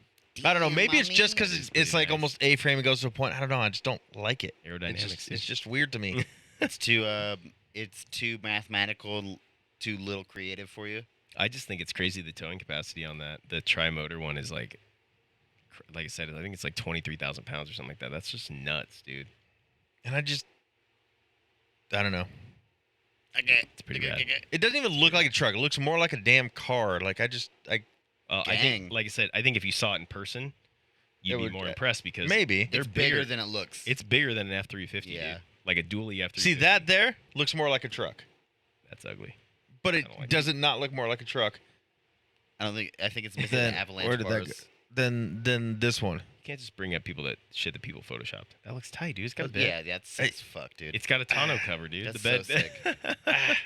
I don't know. Damn, Maybe it's mommy. just because That is it's pretty like nice. almost A-frame. It goes to a point. I don't know. I just don't like it. Aerodynamics. It's just weird to me. It's too mathematical, too little creative for you. I just think it's crazy the towing capacity on that. The tri-motor one is like I said, I think it's like 23,000 pounds or something like that. That's just nuts, dude. And I don't know. Okay. It's pretty rad. It doesn't even look like a truck. It looks more like a damn car. Like I I Dang. think, like I said, I think if you saw it in person, you'd It be would- more impressed because maybe. they're It's bigger than it looks. It's bigger than an F-350, Yeah. dude. Like a dually F-350. See that there looks more like a truck, That's ugly. but I it don't like does it not look more like a truck I think it's missing Then the avalanche where did that bars. than this one. You can't just bring up that people photoshopped. That looks tight, dude. It's got a bed. Yeah, that's sick as fuck, dude. It's got a tonneau cover, dude. That's the bed. so sick.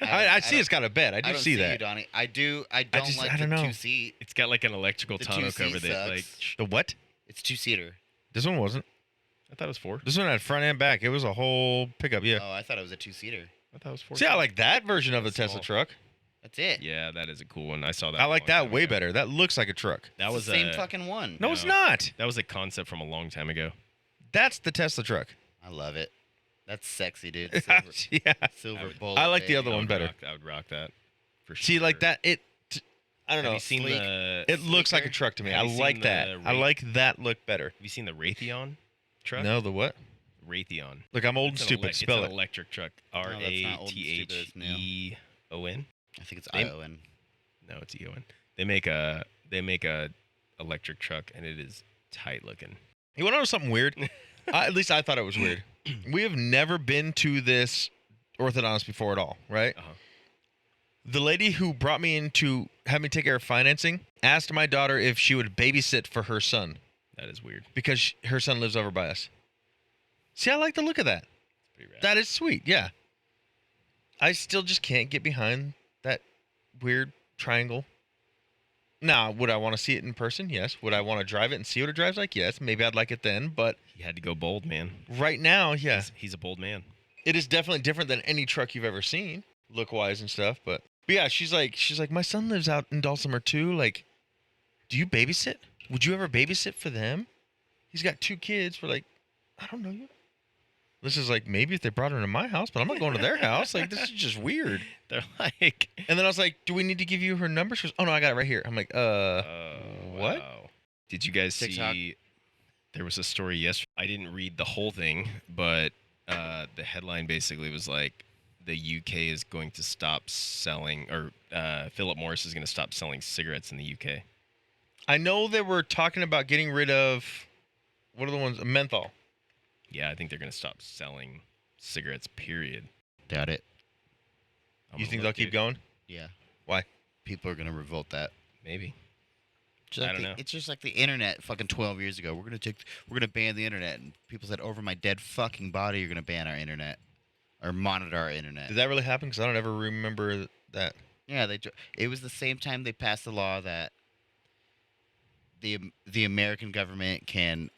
I see it's got a bed. I do don't see You, that. Donnie. I don't like I don't the know. 2-seat. It's got like an electrical The tonneau 2-seat cover that like. sucks. The what? It's 2-seater. This one wasn't. I thought it was 4. This one had front and back. It was a whole pickup. Yeah. Oh, I thought it was a 2-seater. I thought it was 4. See, I like that version of the That's Tesla small. truck. That's it. Yeah, that is a cool one. I saw that. I a like long that time way ago. better. That looks like a truck. That It's was the same a, fucking one. No, it's No. not. That was a concept from a long time ago. That's the Tesla truck. I love it. That's sexy, dude. Silver, Yeah. silver would- bullet. I like the baby. other one better. I would rock that. For sure. See, like that. I don't Have know. you seen sleek. the? It looks like a sleeker? truck to me. Have I you seen like that. the I Wraith? like that look better. Have you seen the Raytheon truck? No, the what? Raytheon. Look, I'm old and It's an stupid. elec- Spell it's it. an electric truck. that's not old and stupid, it's new. RATHEON. I think it's They- ION. No, it's EON. They make a electric truck, and it is tight looking. You want to know something weird? At least I thought it was weird. We have never been to this orthodontist before at all, right? Uh-huh. The lady who brought me in to have me take care of financing asked my daughter if she would babysit for her son That is weird. because her son lives over by us. See, I like the look of that. It's pretty rad. That is sweet, yeah. I still just can't get behind that weird triangle Now, would I want to see it in person? Yes. Would I want to drive it and see what it drives like? Yes. Maybe I'd like it then. But He had to go bold, man. right now, yeah, He's a bold man. it is definitely different than any truck you've ever seen, look wise and stuff. But yeah, she's like, my son lives out in Dulcimer too. Like, do you babysit? Would you ever babysit for them? He's got 2 kids. We're like, I don't know you. This is like, maybe if they brought her to my house, but I'm not going to their house. Like, this is just weird. They're like, And then I was like, do we need to give you her number? She goes, oh no, I got it right here. I'm like, what? wow. Did you guys TikTok. see? There was a story yesterday. I didn't read the whole thing, but the headline basically was like, the UK is going to stop selling, or Philip Morris is going to stop selling cigarettes in the UK. I know they were talking about getting rid of, what are the ones? Menthol. Yeah, I think they're going to stop selling cigarettes, period. Doubt it. I'm You gonna think look, they'll keep dude. going? Yeah. Why? People are gonna revolt that. Maybe. Just like I don't know. It's just like the internet. Fucking 12 years ago, we're gonna ban the internet, and people said, over my dead fucking body, you're gonna ban our internet or monitor our internet. Did that really happen? Because I don't ever remember that. Yeah, it was the same time they passed the law that the American government can,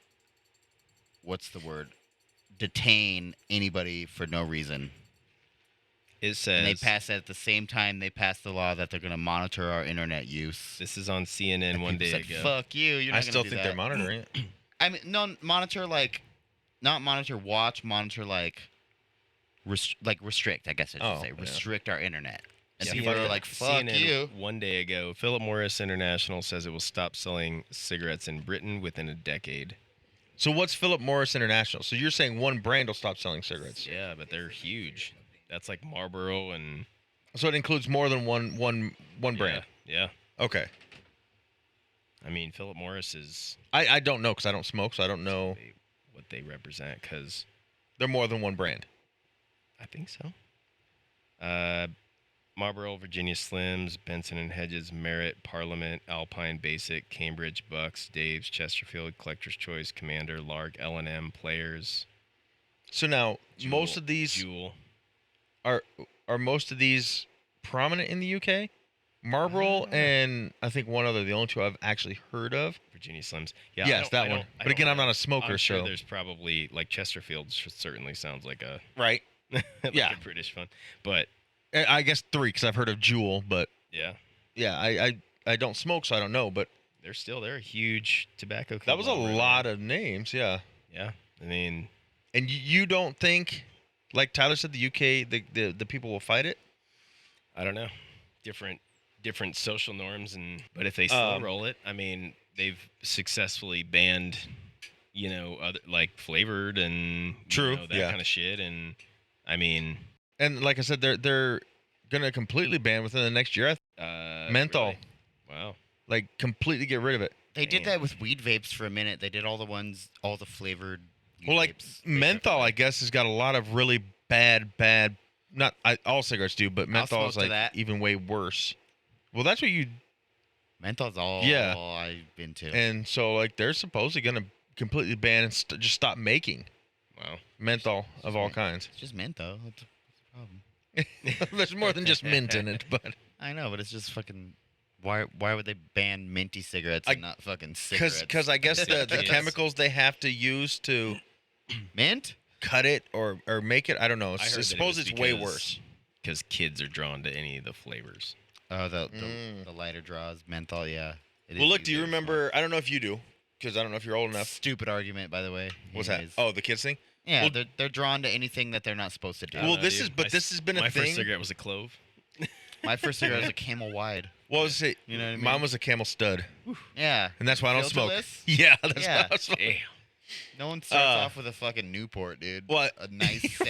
what's the word, detain anybody for no reason. It says, And they passed that at the same time they passed the law that they're going to monitor our internet use. this is on CNN And one people day said, ago. fuck you. You're not I gonna still do think that. they're monitoring it. I mean, no, monitor like, not monitor, watch, monitor like, restrict. I guess I should Oh, say yeah. restrict our internet. And Yeah. people are like, fuck CNN you. One day ago, Philip Morris International says it will stop selling cigarettes in Britain within a decade. So what's Philip Morris International? So you're saying one brand will stop selling cigarettes? Yeah, but they're huge. That's like Marlboro and So it includes more than one brand. Yeah. Okay. I mean, Philip Morris is I don't know because I don't smoke, so I don't know. what they represent, because They're more than one brand. I think so. Marlboro, Virginia Slims, Benson and Hedges, Merit, Parliament, Alpine Basic, Cambridge, Bucks, Dave's, Chesterfield, Collector's Choice, Commander, Lark, L&M, Players. So now most Jewel- of these Jewel. are most of these prominent in the UK. Marlboro and I think one other, the only 2 I've actually heard of. Virginia Slims. Yeah, Yes, that one. I But don't again, I'm know. not a smoker, I'm sure so there's probably, like, Chesterfield certainly sounds like a right. like Yeah. a British fun. But I guess 3 because I've heard of Jewel, but yeah, yeah, I don't smoke, so I don't know. But they're a huge tobacco. that was a conglomerate. lot of names, yeah. Yeah, I mean, And you don't think, like Tyler said, the UK, the people will fight it? I don't know, different social norms, but if they slow roll it, I mean, they've successfully banned, other like flavored and True, that yeah. kind of shit, and I mean, And like I said, they're gonna completely ban within the next year. Menthol, really? Wow. like completely get rid of it. They did Damn. that with weed vapes for a minute. They did all the flavored weed Well, like vapes. They menthol, took I it. guess, has got a lot of really bad. Not all cigarettes do, but menthol is smoke to like that. even way worse. Well, that's what you. Menthol's all Yeah. I've been to. And so like they're supposedly gonna completely ban and just stop making Wow. menthol of all kinds. It's just mint though. What's the problem? There's more than just mint in it, but I know, but it's just fucking. Why would they ban minty cigarettes and not fucking cigarettes? because I guess the Yes. chemicals they have to use to mint. cut it or make it, I don't know. I heard that Suppose it was it's way because- worse. Because kids are drawn to any of the flavors. Oh, the Mm. lighter draws, menthol. Yeah. It Well, is look, do you very smart. remember? I don't know if you do, because I don't know if you're old enough. Stupid argument, by the way. What's that? Anyways. Oh, the kids thing. Yeah, well- they're drawn to anything that they're not supposed to do. Well, this dude. is- but this has been a my thing. first cigarette was a clove. My first cigarette was a Camel Wide. What was it? You know what I mean? Mine was a Camel Stud, Yeah. and that's why I don't smoke. Filterless? Yeah, that's Yeah. why I don't smoke. Damn. No one starts Uh, off with a fucking Newport, dude. What? A nice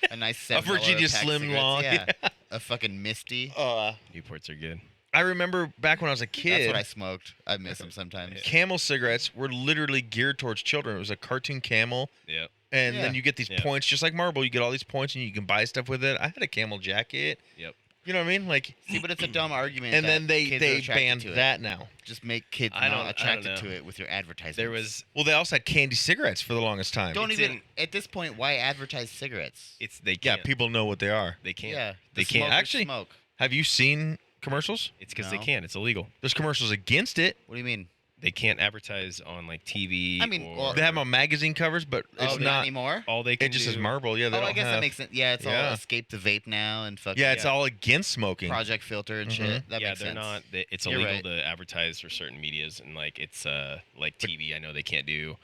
a nice $7 Virginia pack Slim cigarettes, Long, Yeah. A fucking Misty. Newports are good. I remember back when I was a That's kid, what I smoked. I miss them sometimes. Camel cigarettes were literally geared towards children. It was a cartoon camel, Yep. and Yeah. then you get these Yeah. points, just like Marble. You get all these points, and you can buy stuff with it. I had a Camel jacket. Yep. You know what I mean? Like, See, but it's a dumb argument. and that then they kids are attracted banned to it. that now. Just make kids I not don't attracted know. to it with your advertisements. There was. Well, they also had candy cigarettes for the longest time. Don't It's even in- at this point. Why advertise cigarettes? They Yeah, can't. people know what they are. They can't. Yeah, They the can't. smokers Actually- smoke. Have you seen? commercials? It's because they No. can't. It's illegal. There's commercials against it. What do you mean? They can't advertise on like TV. I mean, or well, They have them on magazine covers, but it's Not not. anymore. all they can It just do. says Marlboro. Yeah, they Oh, don't I guess have. that makes sense. Yeah, it's all Yeah. escape the vape now and fucking Yeah, it's all against smoking. Project Filter and shit. That yeah, makes they're sense. not. It's You're illegal right. to advertise for certain medias, and like it's like TV. I know they can't do,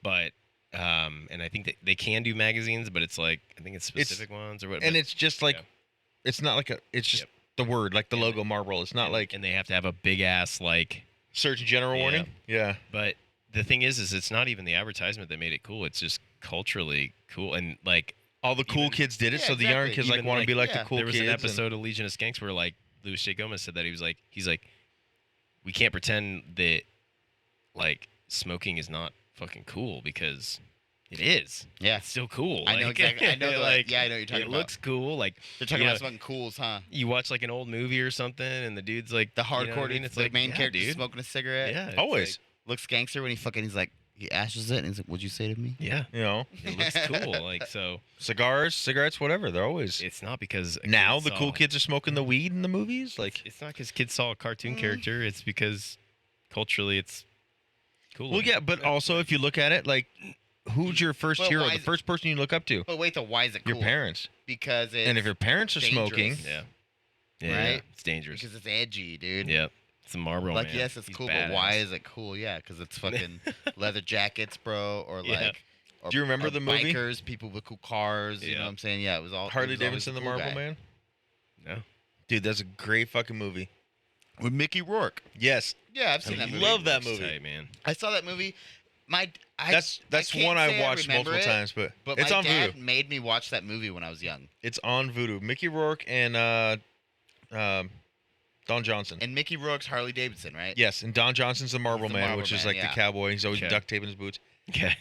but and I think they can do magazines, but it's like I think it's specific ones or what. And but- it's just like, yeah. it's not like a. It's just Yep. the word, like the And- logo Marlboro. It's not and- like and they have to have a big ass like. Surgeon General Yeah. warning. Yeah. But the thing is it's not even the advertisement that made it cool. It's just culturally cool and like All the cool Even- kids did it, Yeah, so the younger exactly. kids like Even, want to like, be like yeah, the cool there was kids. an and- episode of Legion of Skanks where like Louis J. Gomez said that he's like we can't pretend that like smoking is not fucking cool because it is. Yeah. It's still cool. I know Like, exactly. I know. like, Yeah, I know what you're talking it about. looks cool. Like They're talking you about know, something cools, huh? you watch like an old movie or something, and the dude's like The you know what hardcore I mean? dude, It's the like main yeah, character dude. smoking a cigarette. Yeah, it's Always. Looks gangster when he fucking. He's like he ashes it and he's like, "What'd you say to me?" like, yeah, You know, it looks cool. Like so, cigars, cigarettes, whatever. They're always. it's not because a Now kid the cool saw- kids are smoking the weed in the movies. Like, it's not because kids saw a cartoon character. It's because culturally it's cool. well, yeah, but also if you look at it, like, who's your first Well, hero? why The is- first person you look up to? But wait, though, why is it cool? Your parents. Because it's And if your parents are dangerous. smoking, yeah, yeah, Right? it's dangerous. because it's edgy, dude. Yeah, it's a Marlboro Like man. yes, it's He's cool, but why badass. is it cool? Yeah, because it's fucking leather jackets, bro, or Yeah. like. Or, Do you remember or the movie? Bikers, people with cool cars. You know Yeah. what I'm saying? Yeah, it was all Harley it was always Davidson, the cool Marlboro guy. Man? No, Dude, that's a great fucking movie. with Mickey Rourke. Yes. Yeah, I've seen that movie. love that Looks movie. tight, man. I saw that movie. That's can't one say I watched remember multiple it, times, but it's my on dad Voodoo. made me watch that movie when I was young. It's on Voodoo. Mickey Rourke and Don Johnson. And Mickey Rourke's Harley Davidson, right? Yes, and Don Johnson's the Marlboro the Man, Marlboro which is Man, like yeah. the cowboy. He's always Okay. duct taping his boots. Okay.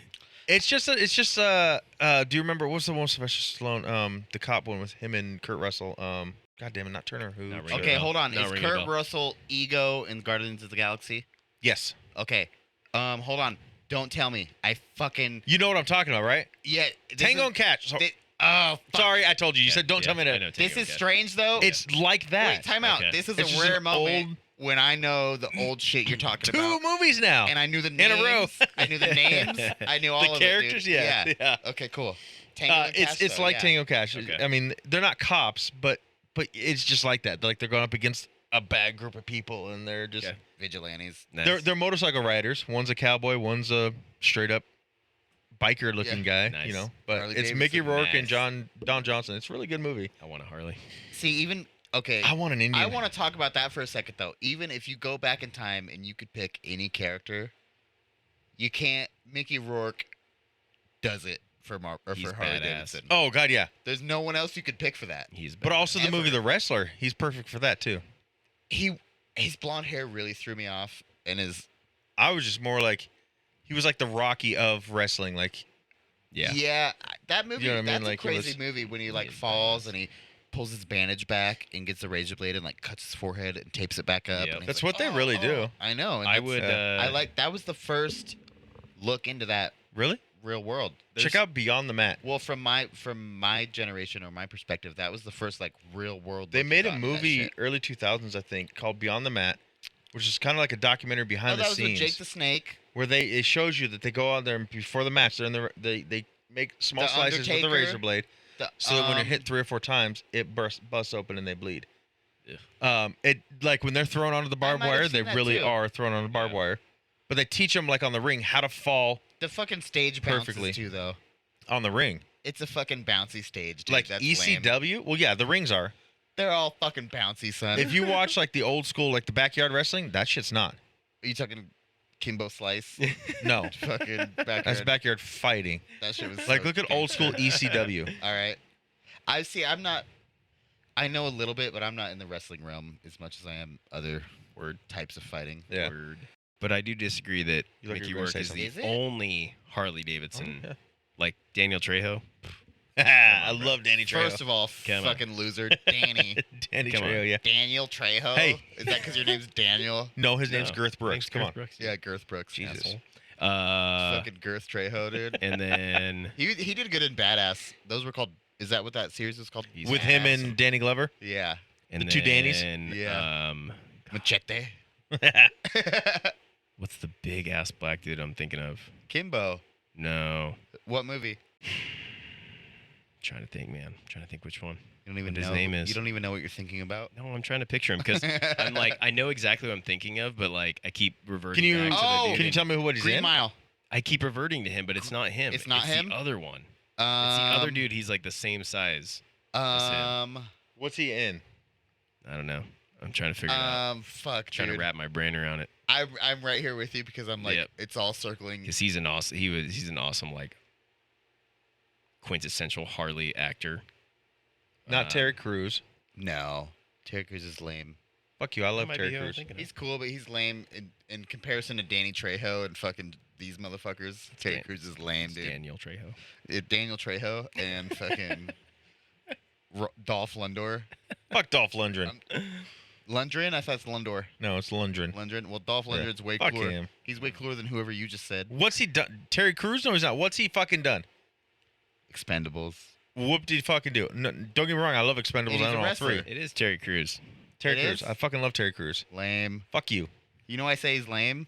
It's just do you remember what's the one with Sylvester Stallone? The cop one with him and Kurt Russell. God damn it, not Turner. Who? Not ringing a Okay, bell. hold on. Not Is ringing a Kurt bell. Russell Ego in Guardians of the Galaxy? Yes. Okay. Hold on. Don't tell me. I fucking You know what I'm talking about, right? yeah. this Tango is- and Catch. thi- oh, fuck. Sorry, I told you. You Yeah, said don't tell me I that. know, This Tango is and strange though. It's like that. Wait, time out. Okay. This is It's a just rare an moment old- when I know the old shit you're talking Two about. movies now. And I knew the In names. a row. I knew the names. I knew all the of characters, it, dude. yeah. Yeah. Okay, cool. Tango and Cash, It's though, like yeah. Tango and Cash. Okay. I mean, they're not cops, but it's just like that. Like they're going up against a bad group of people, and they're just Okay. Vigilantes. Nice. they're motorcycle riders. One's a cowboy, one's a straight up biker looking guy. Nice. You know, but Harley it's Mickey Davidson. Rourke and Nice. Don Johnson. It's a really good movie. I want a Harley. See, even okay. I want an Indian. I want to talk about that for a second though. Even if you go back in time and you could pick any character, you can't. Mickey Rourke does it for He's for Harley badass. Davidson. Oh God, yeah. There's no one else you could pick for that. He's But also the Ever. movie The Wrestler. He's perfect for that too. His blonde hair really threw me off, and his I was just more like, he was like the Rocky of wrestling. Like yeah. that movie. You know what I mean? That's Like, a it crazy was- movie when he like is falls and he pulls his bandage back and gets the razor blade and like cuts his forehead and tapes it back up. Yep. and he's That's like, what they really do. I know. And I that's- would. I I like that was the first look into that really real world. check out Beyond the Mat. Well, from my generation or my perspective, that was the first like real world. They look you made a got into that movie shit. early 2000s, I think, called Beyond the Mat, which is kind of like a documentary Oh, behind that the was with scenes, Jake the Snake. where it shows you that they go out there and before the match, they're in they make small The slices with a Undertaker. razor blade, so that when you're Um, hit 3 or 4 times, it busts open and they bleed. Ugh. It like when they're thrown onto the barbed might have wire, seen they that really too. are thrown on the barbed Yeah. wire, but they teach them like on the ring how to fall the fucking stage bounces Perfectly. too, though. on the ring, It's a fucking bouncy stage, dude. like That's lame. ECW. Well, yeah, the rings are. They're all fucking bouncy, son. If you watch like the old school, like the backyard wrestling, that shit's not. Are you talking Kimbo Slice? No, Fucking backyard. that's backyard fighting. That shit was Like so look at old school gangster. ECW. All right. I see. I'm not. I know a little bit, but I'm not in the wrestling realm as much as I am other types of fighting. Yeah. Word. But I do disagree that You look like Mickey you were gonna Rourke say is something. the Is it? only Harley Davidson. yeah. Like Daniel Trejo. I bro. love Danny Trejo. First of all, Come on. fucking loser, Danny. Danny Come on. Trejo, yeah. Daniel Trejo. Hey. Is that because your name's Daniel? No, his name's No. Girth Brooks. Thanks, Come Garth on. Brooks. Yeah, Girth Brooks. Jesus. Asshole. Uh, Fucking Girth Trejo, dude. and then He did good in Badass. Those were called. Is that what that series was called? He's With him Badass. and Danny Glover. Yeah. And The two Dannies? Yeah. Um, Machete. what's the big ass black dude I'm thinking of? Kimbo. No. What movie? Trying to think, man. Trying to think which one. You don't even What know. his name is. You don't even know what you're thinking about. No, I'm trying to picture him because I'm like, I know exactly what I'm thinking of, but like, I keep reverting Can you back to the dude. can you tell me what he's Green in? Mile. I keep reverting to him, but it's not him. It's not him? The other one. It's the other Um, dude. He's like the same size. What's he in? I don't know. I'm trying to figure it out. Fuck, Trying dude. to wrap my brain around it I'm right here with you because I'm like, Yep. it's all circling. because he's an awesome. He's an awesome like quintessential Harley actor. Not Terry Crews. No, Terry Crews is lame. Fuck you. I love might Terry be who I'm Crews. thinking of. He's cool, but he's lame in comparison to Danny Trejo and fucking these motherfuckers. Terry Dan- Crews is lame, It's dude. Daniel Trejo. Daniel Trejo and fucking Dolph Lundgren. Fuck Dolph Lundgren. Lundgren? I thought it's Lundor. No, it's Lundgren. Lundgren. Well, Dolph Yeah. Lundgren's way Fuck cooler. him. He's way cooler than whoever you just said. What's he done? Terry Crews? No, he's not. What's he fucking done? Expendables. Whoop did he fucking do? No, don't get me wrong. I love Expendables. And he's I a know all wrestler. three. It is Terry Crews. Terry It Crews. is? I fucking love Terry Crews. Lame. Fuck you. You know why I say he's lame?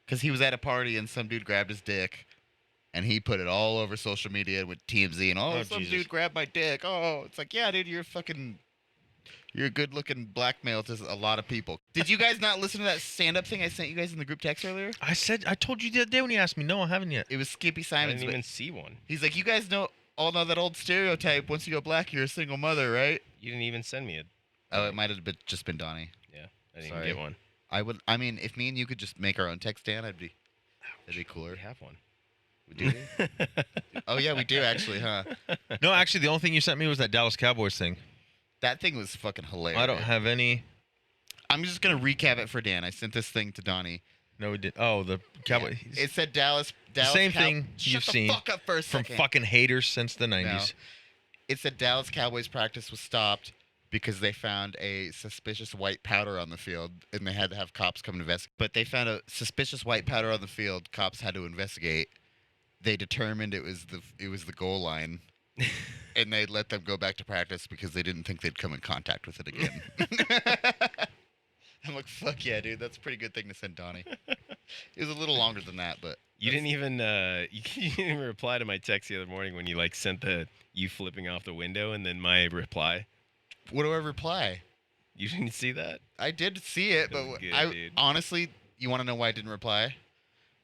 Because he was at a party and some dude grabbed his dick. And he put it all over social media with TMZ and Oh, some Jesus. dude grabbed my dick. Oh, it's like, yeah, dude, you're a good looking blackmail to a lot of people. Did you guys not listen to that stand up thing I sent you guys in the group text earlier? I told you the other day when you asked me. No, I haven't yet. It was Skippy I Simons. didn't but even see one. he's like, you guys all know that old stereotype. Once you go black, you're a single mother, right? You didn't even send me it. Oh, it might have just been Donnie. Yeah, I didn't Sorry. even get one. I mean, if me and you could just make our own text stand, that'd be cooler. We have one. Do we? Oh yeah, we do actually, huh? No, actually, the only thing you sent me was that Dallas Cowboys thing. That thing was fucking hilarious. I don't have any. I'm just gonna recap it for Dan. I sent this thing to Donnie. No, we did. Oh, the Cowboys. Yeah. It said Dallas. Same thing Shut you've the seen fuck up for a from second. fucking haters since the 90s. No. It said Dallas Cowboys practice was stopped because they found a suspicious white powder on the field, and they had to have cops come investigate. But they found a suspicious white powder on the field. Cops had to investigate. They determined it was the goal line, and they let them go back to practice because they didn't think they'd come in contact with it again. I'm like, fuck yeah, dude. That's a pretty good thing to send Donnie. It was a little longer than that, but You didn't even you didn't even reply to my text the other morning when you like sent you flipping off the window and then my reply. what do I reply? You didn't see that? I did see it, That but was good, I dude. honestly, you want to know why I didn't reply?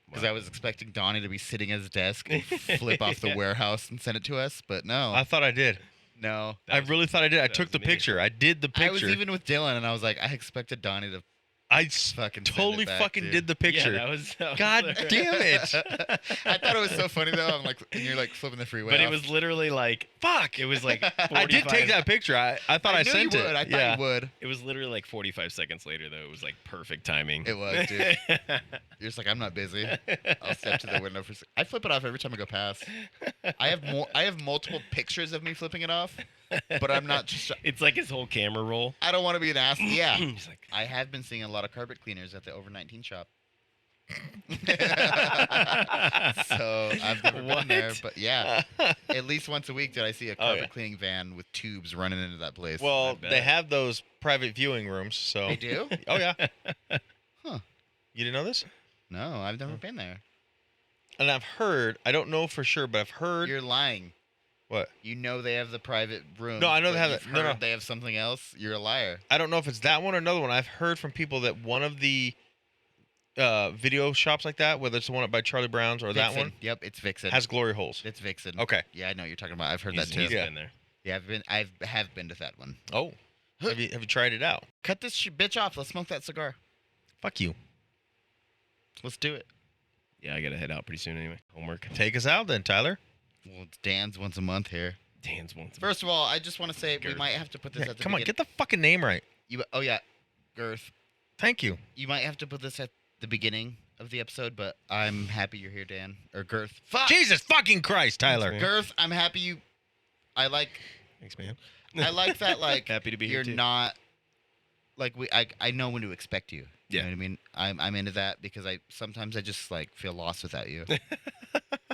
Because I was expecting Donnie to be sitting at his desk and flip off the Yeah. warehouse and send it to us, but no, I thought I did. no. I really thought I did. I that took was the me. picture. I did the I was picture. even with Dylan, and I was like, I expected Donnie to I fucking send totally it back, fucking dude. did the picture. Yeah, that was God hilarious. damn it. I thought it was so funny though. I'm like, and you're like flipping the freeway. But it off. was literally like Fuck. it was like 45, I did take that picture. I thought I, knew sent you it. would. I thought yeah. you would. It was literally like 45 seconds later though. It was like perfect timing. It was, dude. You're just like, I'm not busy. I'll step to the window for. I flip it off every time I go past. I have multiple pictures of me flipping it off, but I'm not just. It's like his whole camera roll. I don't want to be an ass. Yeah. He's like, I have been seeing a lot of carpet cleaners at the over 19 shop. So I've never been there, What? but yeah, at least once a week did I see a Oh, carpet yeah. cleaning van with tubes running into that place. Well, bet. they have those private viewing rooms, so. they do? Oh, yeah. Huh. You didn't know this? No, I've never been there. And I've heard, I don't know for sure, but I've heard. You're lying. What? You know they have the private room. No, I know they but have you've it. No, no. heard they have something else. You're a liar. I don't know if it's that one or another one. I've heard from people that one of the video shops like that, whether it's the one up by Charlie Brown's or that Vixen. one, Yep, it's Vixen. has glory holes. It's Vixen. Okay. Yeah, I know what you're talking about. I've heard he's, that too. he's Yeah. been there. Yeah, I have been to that one. Oh. Have you tried it out? Cut this bitch off. Let's smoke that cigar. Fuck you. Let's do it. Yeah, I gotta head out pretty soon anyway. Homework. Take us out then, Tyler. Well, it's Dan's once a month here. Dan's once. First of all, I just want to say we Girth. might have to put this Yeah, at the come on, beginning. get the fucking name right. Oh yeah, Girth. Thank you. You might have to put this at the beginning of the episode, but I'm happy you're here, Dan. Or Girth. Fuck! Jesus fucking Christ, Tyler. man. Girth, I'm happy you. I like Thanks, man. I like that. Like Happy to be you're here too. not. Like I know when to expect you. You Yeah. know what I mean? I'm into that because sometimes I just like feel lost without you.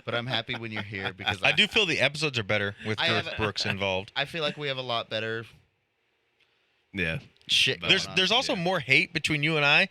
But I'm happy when you're here because I do feel the episodes are better with I Girth have- Brooks involved. I feel like we have a lot better Yeah. shit. There's going on. there's also more hate between you and I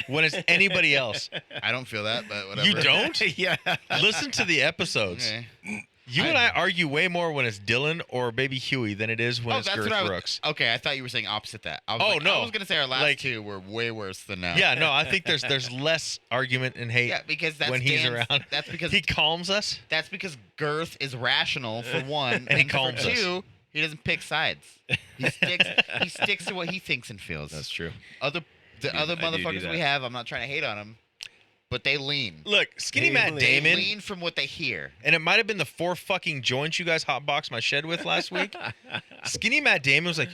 when it's anybody else. I don't feel that, but whatever. You don't? Yeah. Listen to the episodes. Okay. You and I argue way more when it's Dylan or Baby Huey than it is when it's that's Girth what I was. Brooks. Okay, I thought you were saying opposite that. I was Oh, like, no. I was gonna say our last Like- two were way worse than now. Yeah, no, I think there's less argument and hate Yeah, because that's when he's Dan's- around. That's because He calms us. that's because Girth is rational for one, And he for calms us. two, he doesn't pick sides. He sticks to what he thinks and feels. That's true. The other I do motherfuckers that. we have, I'm not trying to hate on them, but they lean. Look, Skinny Hey, Matt Lee. They Damon, lean from what they hear. and it might have been the 4 fucking joints you guys hotboxed my shed with last week. Skinny Matt Damon was like,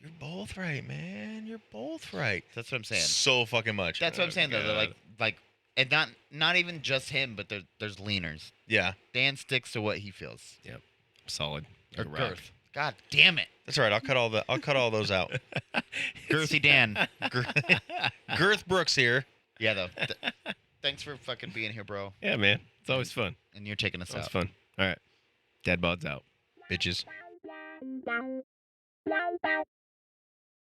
"You're both right, man. You're both right." That's what I'm saying. So fucking much. That's what I'm saying though. They're God. like, and not even just him, but there's leaners. Yeah, Dan sticks to what he feels. Solid. Or Like a rock. Girth. God damn it, that's right. I'll cut all those out. Girthy Dan. Girth Brooks here. Yeah though. Thanks for fucking being here, bro. Yeah, man. It's always fun. And you're taking us It's always out. fun. All right. Dad bods out. Bitches.